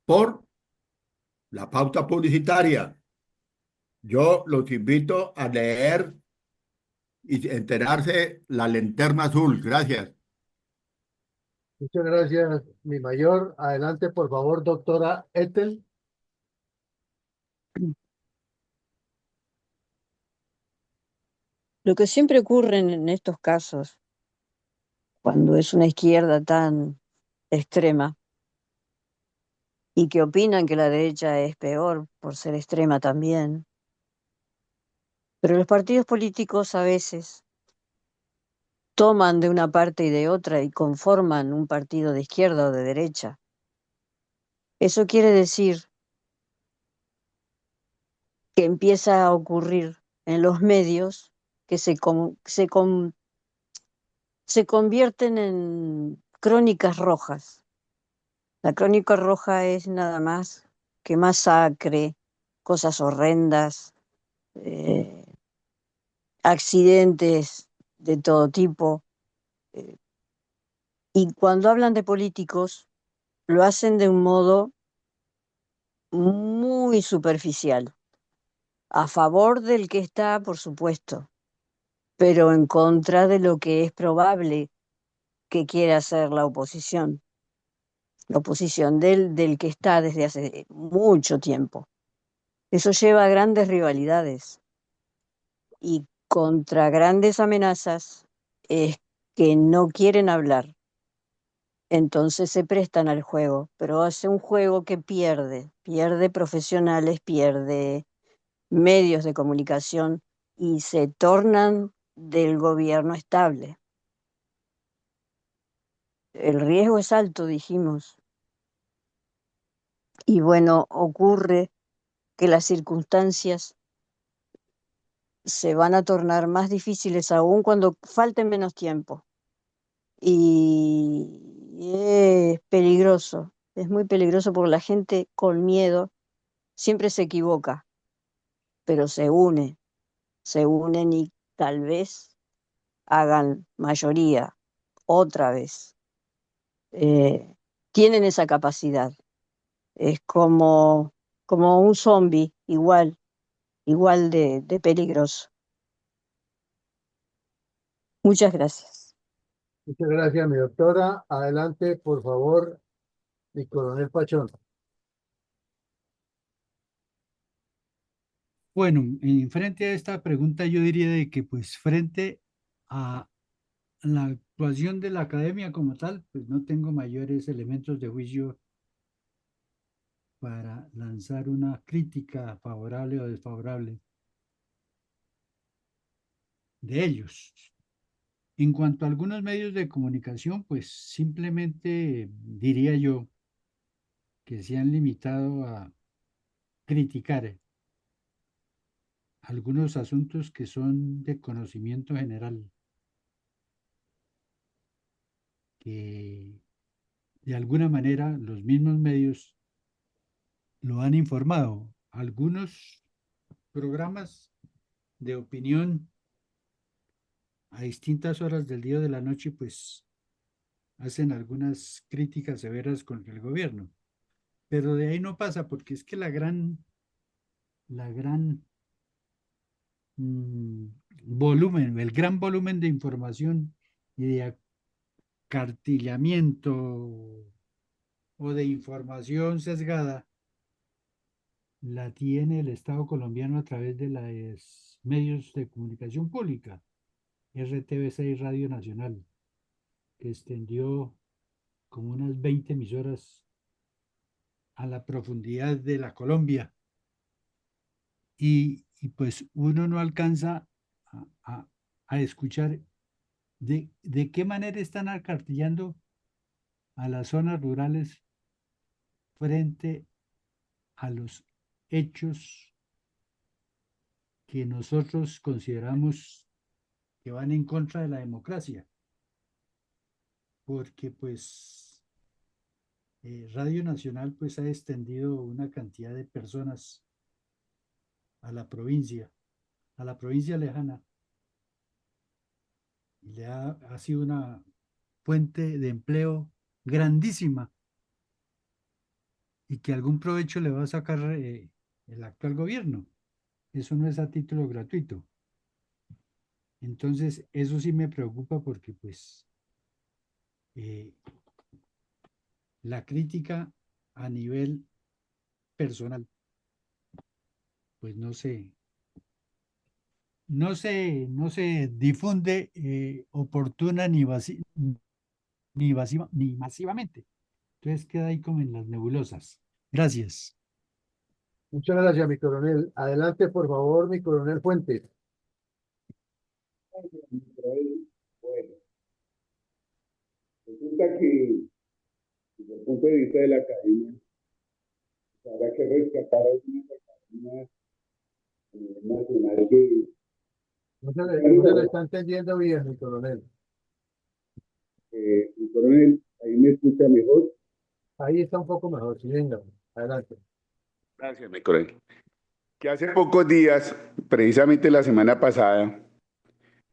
por la pauta publicitaria. Yo los invito a leer y enterarse La Linterna Azul. Gracias.
Muchas gracias, mi mayor. Adelante, por favor, doctora Ethel.
Lo que siempre ocurre en estos casos, cuando es una izquierda tan extrema y que opinan que la derecha es peor por ser extrema también, pero los partidos políticos a veces toman de una parte y de otra y conforman un partido de izquierda o de derecha. Eso quiere decir que empieza a ocurrir en los medios que se convierten en crónicas rojas. La crónica roja es nada más que masacre, cosas horrendas, eh, accidentes de todo tipo. eh, y cuando hablan de políticos, lo hacen de un modo muy superficial, a favor del que está, por supuesto, pero en contra de lo que es probable que quiera hacer la oposición del que está desde hace mucho tiempo. Eso lleva a grandes rivalidades y contra grandes amenazas es que no quieren hablar. Entonces se prestan al juego, pero hace un juego que pierde profesionales, pierde medios de comunicación y se tornan del gobierno estable. El riesgo es alto, dijimos. Y bueno, ocurre que las circunstancias se van a tornar más difíciles aún cuando falte menos tiempo. Y es peligroso, es muy peligroso porque la gente con miedo siempre se equivoca, pero se unen y tal vez hagan mayoría otra vez. Tienen esa capacidad. Es como un zombie, igual de peligroso. Muchas gracias.
Muchas gracias, mi doctora. Adelante, por favor, mi coronel Pachón.
Bueno, en frente a esta pregunta yo diría de que pues frente a la actuación de la academia como tal, pues no tengo mayores elementos de juicio para lanzar una crítica favorable o desfavorable de ellos. En cuanto a algunos medios de comunicación, pues simplemente diría yo que se han limitado a criticar algunos asuntos que son de conocimiento general, que de alguna manera los mismos medios lo han informado. algunos programas de opinión a distintas horas del día o de la noche, pues hacen algunas críticas severas contra el gobierno. Pero de ahí no pasa, porque es que mm, el gran volumen de información y de acartillamiento o de información sesgada la tiene el Estado colombiano a través de los medios de comunicación pública, RTVC y Radio Nacional, que extendió como unas 20 emisoras a la profundidad de la Colombia. Y pues uno no alcanza a escuchar de qué manera están acartillando a las zonas rurales frente a los hechos que nosotros consideramos que van en contra de la democracia. Porque pues Radio Nacional pues ha extendido una cantidad de personas a la provincia lejana, y ha sido una fuente de empleo grandísima y que algún provecho le va a sacar el actual gobierno. Eso no es a título gratuito. Entonces, eso sí me preocupa porque pues la crítica a nivel personal, pues no se difunde oportuna ni masivamente. Entonces queda ahí como en las nebulosas. Gracias.
Muchas gracias, mi coronel. Adelante, por favor, mi coronel Fuentes.
Bueno, resulta que desde el punto de vista de la academia, habrá que rescatar algunas academias nacionales que...
No se le está entendiendo bien, mi coronel.
Mi coronel, ¿ahí me escucha mejor?
Ahí está un poco mejor, sí, venga, adelante.
Gracias, mi coronel. Que hace pocos días, precisamente la semana pasada,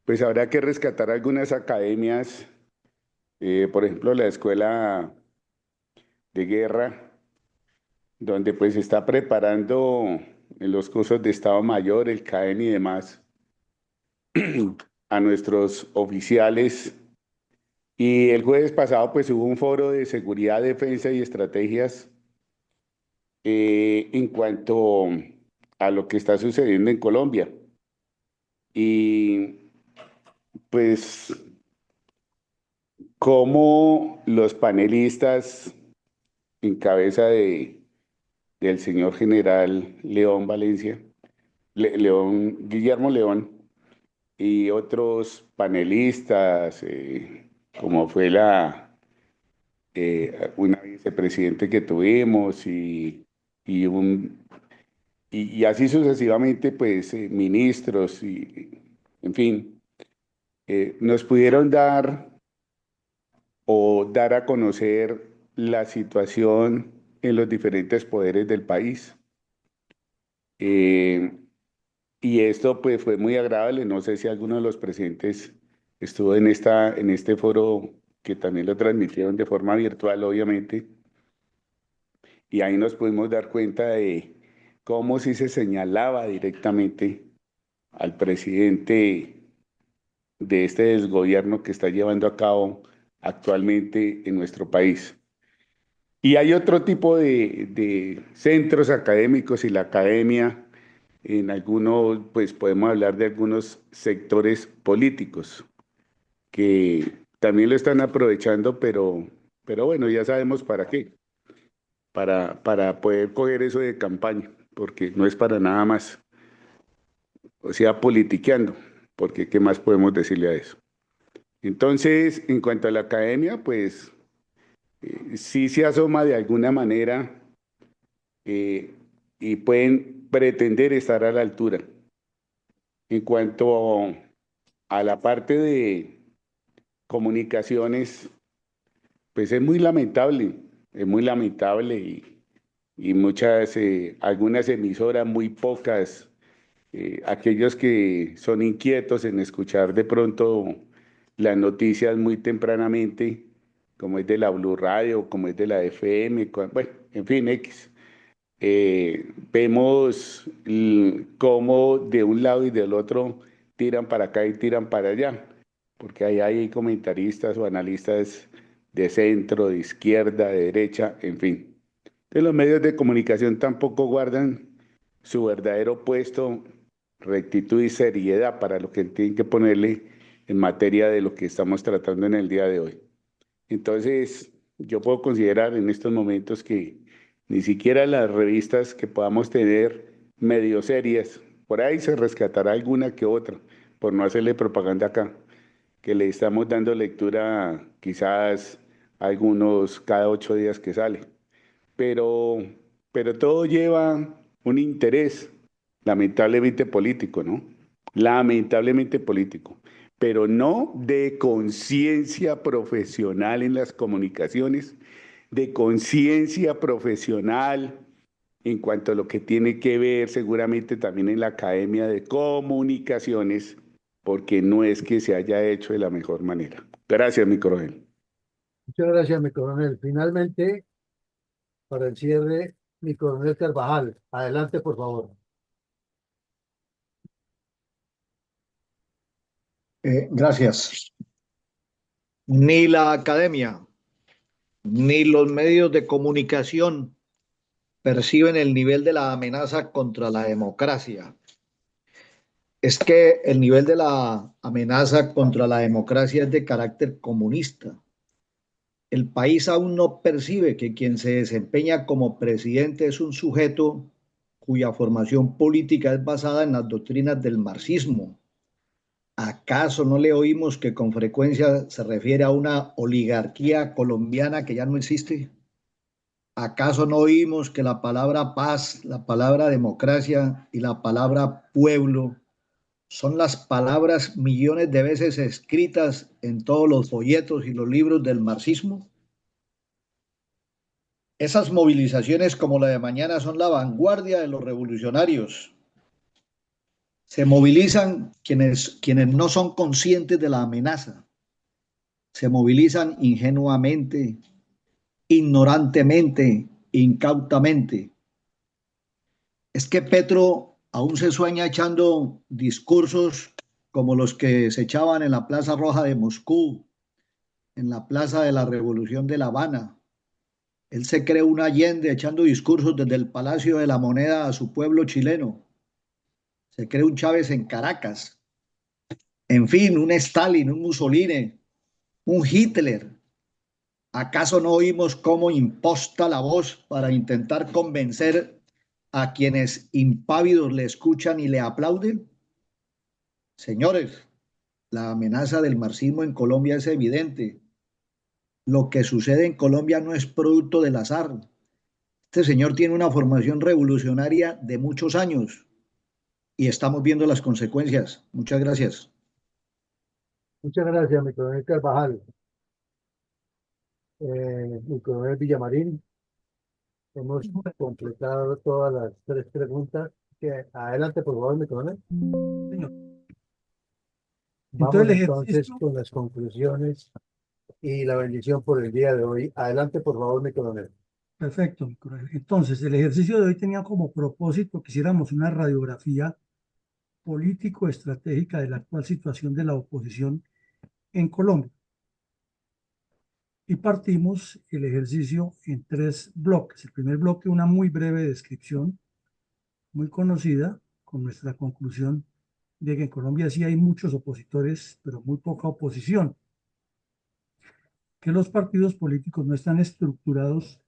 pues habrá que rescatar algunas academias, por ejemplo, la Escuela de Guerra, donde pues se está preparando en los cursos de Estado Mayor, el CAEN y demás, a nuestros oficiales. Y el jueves pasado pues hubo un foro de seguridad, defensa y estrategias en cuanto a lo que está sucediendo en Colombia. Y pues cómo los panelistas en cabeza del señor general León Valencia, Guillermo León, y otros panelistas, como fue una vicepresidente que tuvimos y así sucesivamente, pues ministros y, en fin, nos pudieron dar a conocer la situación en los diferentes poderes del país. Y esto pues fue muy agradable. No sé si alguno de los presentes estuvo en este foro, que también lo transmitieron de forma virtual, obviamente. Y ahí nos pudimos dar cuenta de cómo sí se señalaba directamente al presidente de este desgobierno que está llevando a cabo actualmente en nuestro país. Y hay otro tipo de centros académicos, y la academia, en algunos, pues podemos hablar de algunos sectores políticos que también lo están aprovechando, pero bueno, ya sabemos para qué. Para poder coger eso de campaña, porque no es para nada más. O sea, politiqueando, porque ¿qué más podemos decirle a eso? Entonces, en cuanto a la academia, pues sí se asoma de alguna manera, y pueden pretender estar a la altura. En cuanto a la parte de comunicaciones, pues es muy lamentable y algunas emisoras, muy pocas, aquellos que son inquietos en escuchar de pronto las noticias muy tempranamente, como es de la Blue Radio, como es de la FM, bueno, en fin, X. Vemos cómo de un lado y del otro tiran para acá y tiran para allá, porque ahí hay comentaristas o analistas de centro, de izquierda, de derecha, en fin. Entonces los medios de comunicación tampoco guardan su verdadero puesto, rectitud y seriedad para lo que tienen que ponerle en materia de lo que estamos tratando en el día de hoy. Entonces, yo puedo considerar en estos momentos que ni siquiera las revistas que podamos tener medio serias, por ahí se rescatará alguna que otra, por no hacerle propaganda acá, que le estamos dando lectura quizás a algunos cada 8 días que sale. Pero todo lleva un interés, lamentablemente político, ¿no? Lamentablemente político, pero no de conciencia profesional en las comunicaciones, de conciencia profesional en cuanto a lo que tiene que ver seguramente también en la Academia de Comunicaciones, porque no es que se haya hecho de la mejor manera. Gracias, mi coronel.
Muchas gracias, mi coronel. Finalmente, para el cierre, mi coronel Carvajal. Adelante, por favor.
Gracias. Ni la academia ni los medios de comunicación perciben el nivel de la amenaza contra la democracia. Es que el nivel de la amenaza contra la democracia es de carácter comunista. El país aún no percibe que quien se desempeña como presidente es un sujeto cuya formación política es basada en las doctrinas del marxismo. ¿Acaso no le oímos que con frecuencia se refiere a una oligarquía colombiana que ya no existe? ¿Acaso no oímos que la palabra paz, la palabra democracia y la palabra pueblo son las palabras millones de veces escritas en todos los folletos y los libros del marxismo? Esas movilizaciones como la de mañana son la vanguardia de los revolucionarios. Se movilizan quienes no son conscientes de la amenaza. Se movilizan ingenuamente, ignorantemente, incautamente. Es que Petro aún se sueña echando discursos como los que se echaban en la Plaza Roja de Moscú, en la Plaza de la Revolución de La Habana. Él se cree un Allende echando discursos desde el Palacio de la Moneda a su pueblo chileno. Se cree un Chávez en Caracas. En fin, un Stalin, un Mussolini, un Hitler. ¿Acaso no oímos cómo imposta la voz para intentar convencer a quienes impávidos le escuchan y le aplauden? Señores, la amenaza del marxismo en Colombia es evidente. Lo que sucede en Colombia no es producto del azar. Este señor tiene una formación revolucionaria de muchos años y estamos viendo las consecuencias. Muchas gracias.
Muchas gracias, mi coronel Carvajal. Mi coronel Villamarín, hemos completado todas las 3 preguntas. Adelante, por favor, mi coronel.
Señor.
Vamos
Entonces, el
entonces
ejercicio,
con las conclusiones y la bendición por el día de hoy. Adelante, por favor, mi coronel.
perfecto, mi coronel. Entonces, el ejercicio de hoy tenía como propósito que hiciéramos una radiografía político-estratégica de la actual situación de la oposición en Colombia. Y partimos el ejercicio en 3 bloques. El primer bloque, una muy breve descripción, muy conocida, con nuestra conclusión de que en Colombia sí hay muchos opositores, pero muy poca oposición. Que los partidos políticos no están estructurados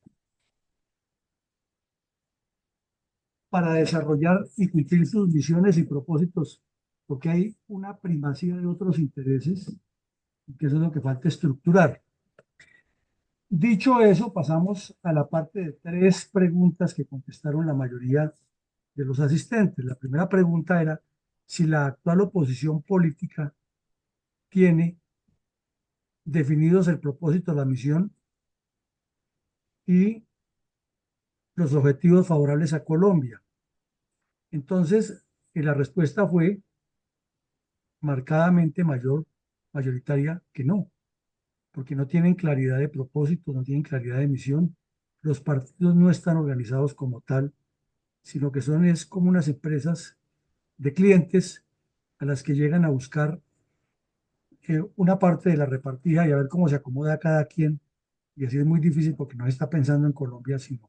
para desarrollar y cumplir sus misiones y propósitos, porque hay una primacía de otros intereses, que eso es lo que falta estructurar. Dicho eso, pasamos a la parte de 3 preguntas que contestaron la mayoría de los asistentes. La primera pregunta era si la actual oposición política tiene definidos el propósito, la misión y los objetivos favorables a Colombia. Entonces, la respuesta fue marcadamente mayoritaria que no, porque no tienen claridad de propósito, no tienen claridad de misión. Los partidos no están organizados como tal, sino que es como unas empresas de clientes a las que llegan a buscar una parte de la repartija y a ver cómo se acomoda a cada quien. Y así es muy difícil porque no se está pensando en Colombia, sino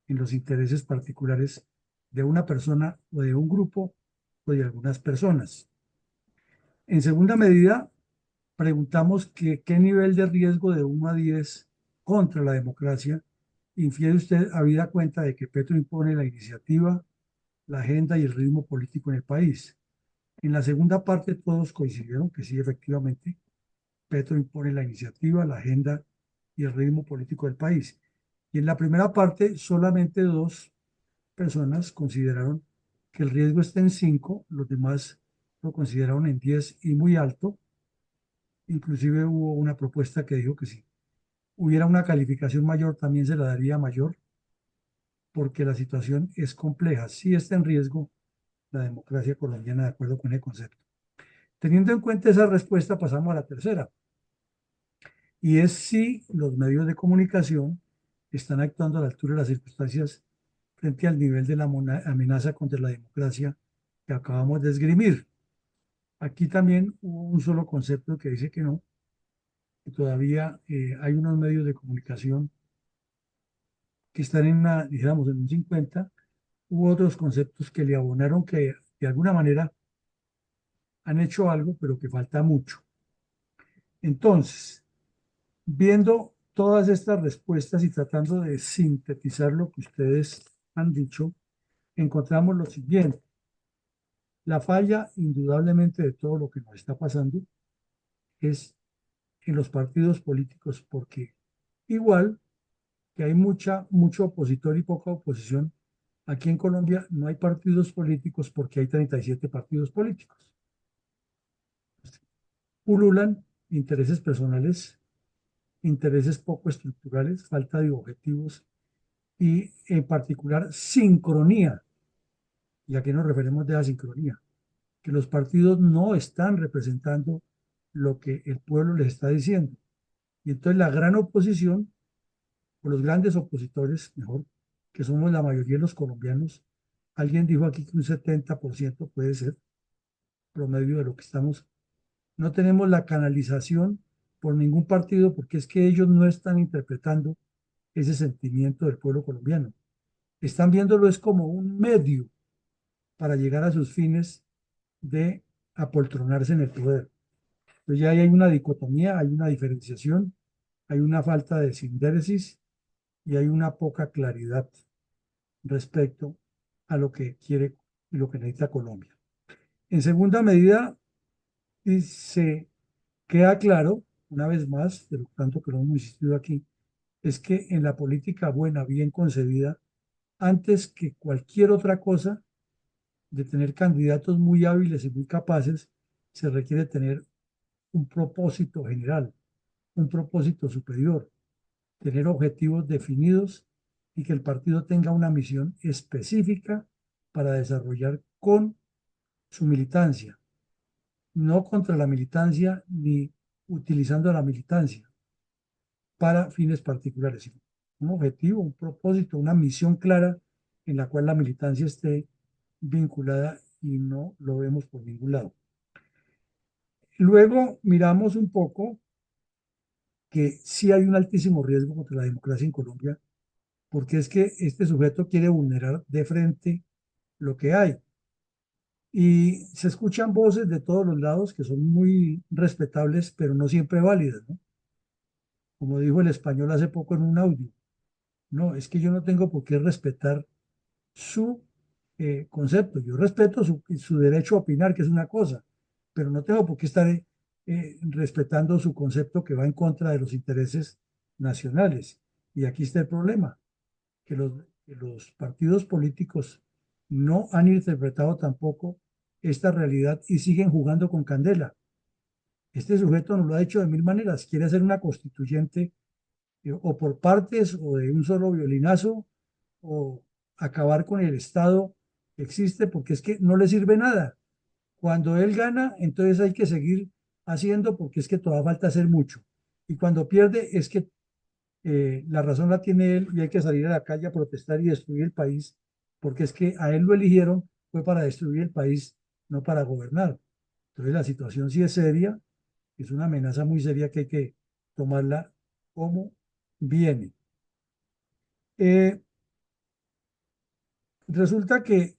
en los intereses particulares de una persona o de un grupo o de algunas personas. En segunda medida, preguntamos qué nivel de riesgo de 1 a 10 contra la democracia infiere usted habida cuenta de que Petro impone la iniciativa, la agenda y el ritmo político en el país. En la segunda parte todos coincidieron que sí, efectivamente, Petro impone la iniciativa, la agenda y el ritmo político del país. Y en la primera parte solamente 2 personas consideraron que el riesgo está en 5, los demás lo consideraron en 10 y muy alto. Inclusive hubo una propuesta que dijo que si hubiera una calificación mayor también se la daría mayor, porque la situación es compleja. Sí está en riesgo la democracia colombiana, de acuerdo con ese concepto. Teniendo en cuenta esa respuesta, pasamos a la tercera, y es si los medios de comunicación están actuando a la altura de las circunstancias frente al nivel de la amenaza contra la democracia que acabamos de esgrimir. Aquí también hubo un solo concepto que dice que no, que todavía hay unos medios de comunicación que están digamos, en un 50, hubo otros conceptos que le abonaron que de alguna manera han hecho algo, pero que falta mucho. Entonces, viendo todas estas respuestas y tratando de sintetizar lo que ustedes han dicho, encontramos lo siguiente. La falla, indudablemente, de todo lo que nos está pasando es en los partidos políticos, porque igual que hay mucho opositor y poca oposición, aquí en Colombia no hay partidos políticos porque hay 37 partidos políticos. Pululan intereses personales, intereses poco estructurales, falta de objetivos y en particular sincronía. ¿Y a qué nos referimos de la sincronía? Que los partidos no están representando lo que el pueblo les está diciendo. Y entonces la gran oposición, o los grandes opositores, mejor, que somos la mayoría de los colombianos, alguien dijo aquí que un 70% puede ser promedio de lo que estamos, no tenemos la canalización por ningún partido porque es que ellos no están interpretando ese sentimiento del pueblo colombiano. Están viéndolo es como un medio para llegar a sus fines de apoltronarse en el poder. Entonces ya ahí hay una dicotomía, hay una diferenciación, hay una falta de síntesis y hay una poca claridad respecto a lo que quiere y lo que necesita Colombia. En segunda medida, se queda claro, una vez más, de lo tanto que lo hemos insistido aquí, es que en la política buena, bien concebida, antes que cualquier otra cosa, de tener candidatos muy hábiles y muy capaces, se requiere tener un propósito general, un propósito superior, tener objetivos definidos y que el partido tenga una misión específica para desarrollar con su militancia, no contra la militancia ni utilizando la militancia para fines particulares, sino un objetivo, un propósito, una misión clara en la cual la militancia esté vinculada y no lo vemos por ningún lado. Luego miramos un poco que sí hay un altísimo riesgo contra la democracia en Colombia, porque es que este sujeto quiere vulnerar de frente lo que hay. Y se escuchan voces de todos los lados que son muy respetables, pero no siempre válidas, ¿no? Como dijo el español hace poco en un audio, no, es que yo no tengo por qué respetar su concepto, yo respeto su derecho a opinar, que es una cosa, pero no tengo por qué estar respetando su concepto que va en contra de los intereses nacionales. Y aquí está el problema, que los partidos políticos no han interpretado tampoco esta realidad y siguen jugando con candela. Este sujeto nos lo ha hecho de 1000 maneras. Quiere hacer una constituyente o por partes o de un solo violinazo o acabar con el Estado que existe, porque es que no le sirve nada. Cuando él gana, entonces hay que seguir haciendo porque es que todavía falta hacer mucho. Y cuando pierde es que la razón la tiene él y hay que salir a la calle a protestar y destruir el país, porque es que a él lo eligieron fue para destruir el país, no para gobernar. Entonces la situación sí es seria, es una amenaza muy seria que hay que tomarla como viene. Eh, Resulta que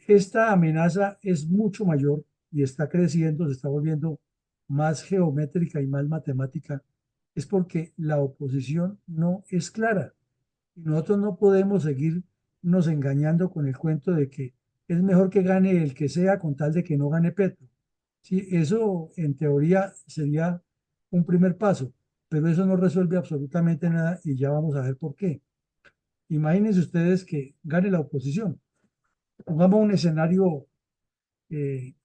esta amenaza es mucho mayor y está creciendo, se está volviendo más geométrica y más matemática, es porque la oposición no es clara. Y nosotros no podemos seguirnos engañando con el cuento de que es mejor que gane el que sea con tal de que no gane Petro. Sí, eso en teoría sería un primer paso, pero eso no resuelve absolutamente nada y ya vamos a ver por qué. Imagínense ustedes que gane la oposición. Pongamos un escenario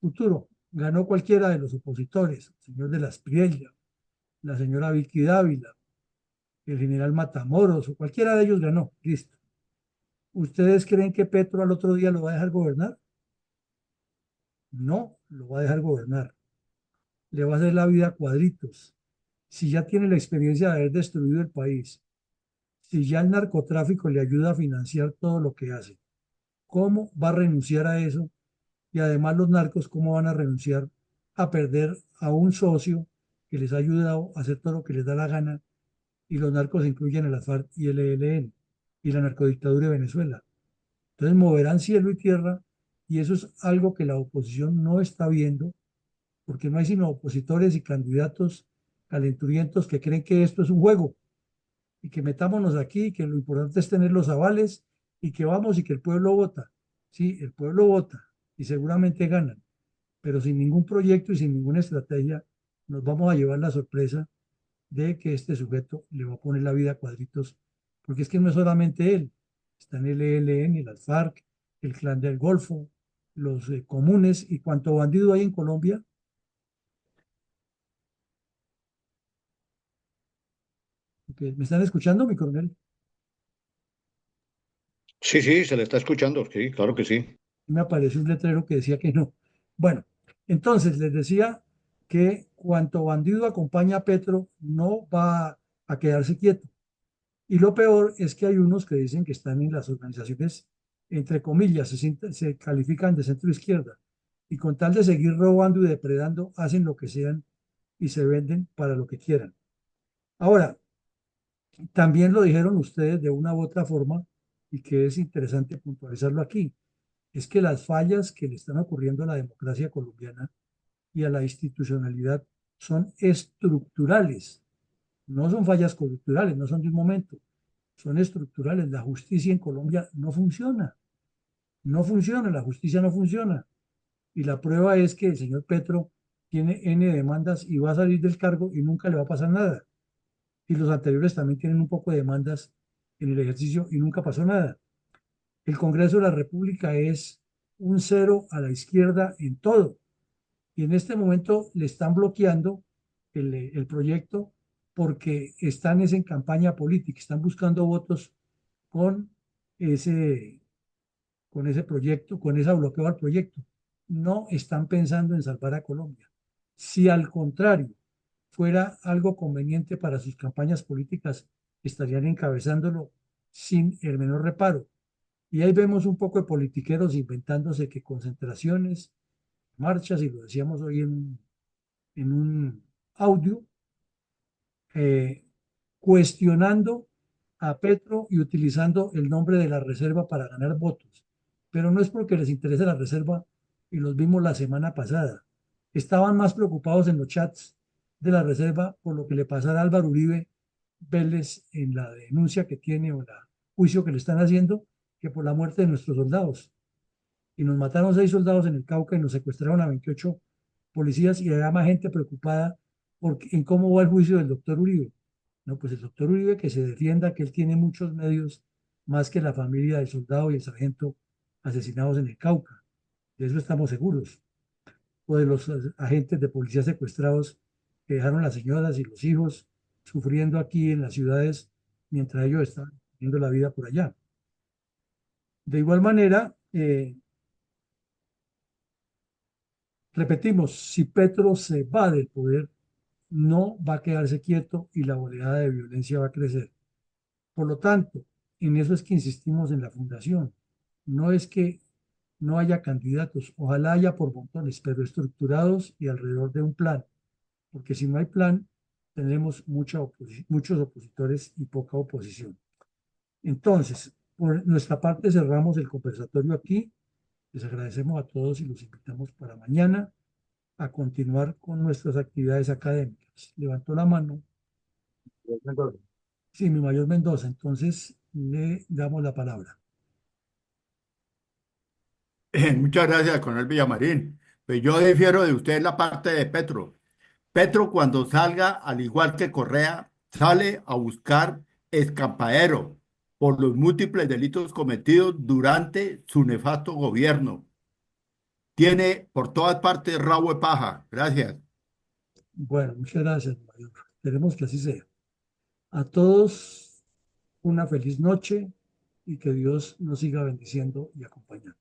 futuro. Ganó cualquiera de los opositores, el señor de la Espriella, la señora Vicky Dávila, el general Matamoros, o cualquiera de ellos ganó. Listo. ¿Ustedes creen que Petro al otro día lo va a dejar gobernar? No, lo va a dejar gobernar. Le va a hacer la vida a cuadritos. Si ya tiene la experiencia de haber destruido el país, si ya el narcotráfico le ayuda a financiar todo lo que hace, ¿cómo va a renunciar a eso? Y además los narcos, ¿cómo van a renunciar a perder a un socio que les ha ayudado a hacer todo lo que les da la gana? Y los narcos incluyen a la FARC y el ELN y la narcodictadura de Venezuela. Entonces moverán cielo y tierra y eso es algo que la oposición no está viendo porque no hay sino opositores y candidatos calenturientos que creen que esto es un juego y que metámonos aquí, que lo importante es tener los avales y que vamos y que el pueblo vota. Sí, el pueblo vota y seguramente ganan, pero sin ningún proyecto y sin ninguna estrategia nos vamos a llevar la sorpresa de que este sujeto le va a poner la vida a cuadritos, porque es que no es solamente él, están el ELN, las FARC, el Clan del Golfo, los comunes y cuánto bandido hay en Colombia. ¿Me están escuchando, mi coronel?
Sí, sí, se le está escuchando, sí, claro que sí.
Me apareció un letrero que decía que no. Bueno, entonces les decía que cuanto bandido acompaña a Petro no va a quedarse quieto. Y lo peor es que hay unos que dicen que están en las organizaciones, entre comillas, se califican de centro izquierda. Y con tal de seguir robando y depredando, hacen lo que sean y se venden para lo que quieran. Ahora, también lo dijeron ustedes de una u otra forma, y que es interesante puntualizarlo aquí, es que las fallas que le están ocurriendo a la democracia colombiana y a la institucionalidad son estructurales, no son fallas coyunturales, no son de un momento, son estructurales. La justicia en Colombia no funciona, no funciona, la justicia no funciona. Y la prueba es que el señor Petro tiene N demandas y va a salir del cargo y nunca le va a pasar nada. Y los anteriores también tienen un poco de demandas en el ejercicio y nunca pasó nada. El Congreso de la República es un cero a la izquierda en todo. Y en este momento le están bloqueando el proyecto porque están en campaña política, están buscando votos con ese, con ese proyecto, con ese bloqueo al proyecto. No están pensando en salvar a Colombia. Si al contrario fuera algo conveniente para sus campañas políticas, estarían encabezándolo sin el menor reparo. Y ahí vemos un poco de politiqueros inventándose que concentraciones, marchas, y lo decíamos hoy en un audio, eh, cuestionando a Petro y utilizando el nombre de la reserva para ganar votos. Pero no es porque les interese la reserva y los vimos la semana pasada. Estaban más preocupados en los chats de la reserva por lo que le pasara a Álvaro Uribe Vélez en la denuncia que tiene o el juicio que le están haciendo que por la muerte de nuestros soldados. Y nos mataron 6 soldados en el Cauca y nos secuestraron a 28 policías y había más gente preocupada en cómo va el juicio del doctor Uribe. No, pues el doctor Uribe que se defienda, que él tiene muchos medios más que la familia del soldado y el sargento asesinados en el Cauca. De eso estamos seguros. O de los agentes de policía secuestrados que dejaron las señoras y los hijos sufriendo aquí en las ciudades mientras ellos estaban teniendo la vida por allá. De igual manera, repetimos, si Petro se va del poder, no va a quedarse quieto y la oleada de violencia va a crecer. Por lo tanto, en eso es que insistimos en la fundación. No es que no haya candidatos, ojalá haya por montones, pero estructurados y alrededor de un plan, porque si no hay plan, tendremos muchos opositores y poca oposición. Entonces, por nuestra parte cerramos el conversatorio aquí. Les agradecemos a todos y los invitamos para mañana a continuar con nuestras actividades académicas. Levantó la mano. Sí, mi mayor Mendoza. Entonces, le damos la palabra.
Muchas gracias, coronel Villamarín. Pues yo difiero de usted en la parte de Petro. Petro cuando salga, al igual que Correa, sale a buscar escampadero por los múltiples delitos cometidos durante su nefasto gobierno. Tiene por todas partes rabo de paja. Gracias.
Bueno, muchas gracias, mayor. Esperemos que así sea. A todos una feliz noche y que Dios nos siga bendiciendo y acompañando.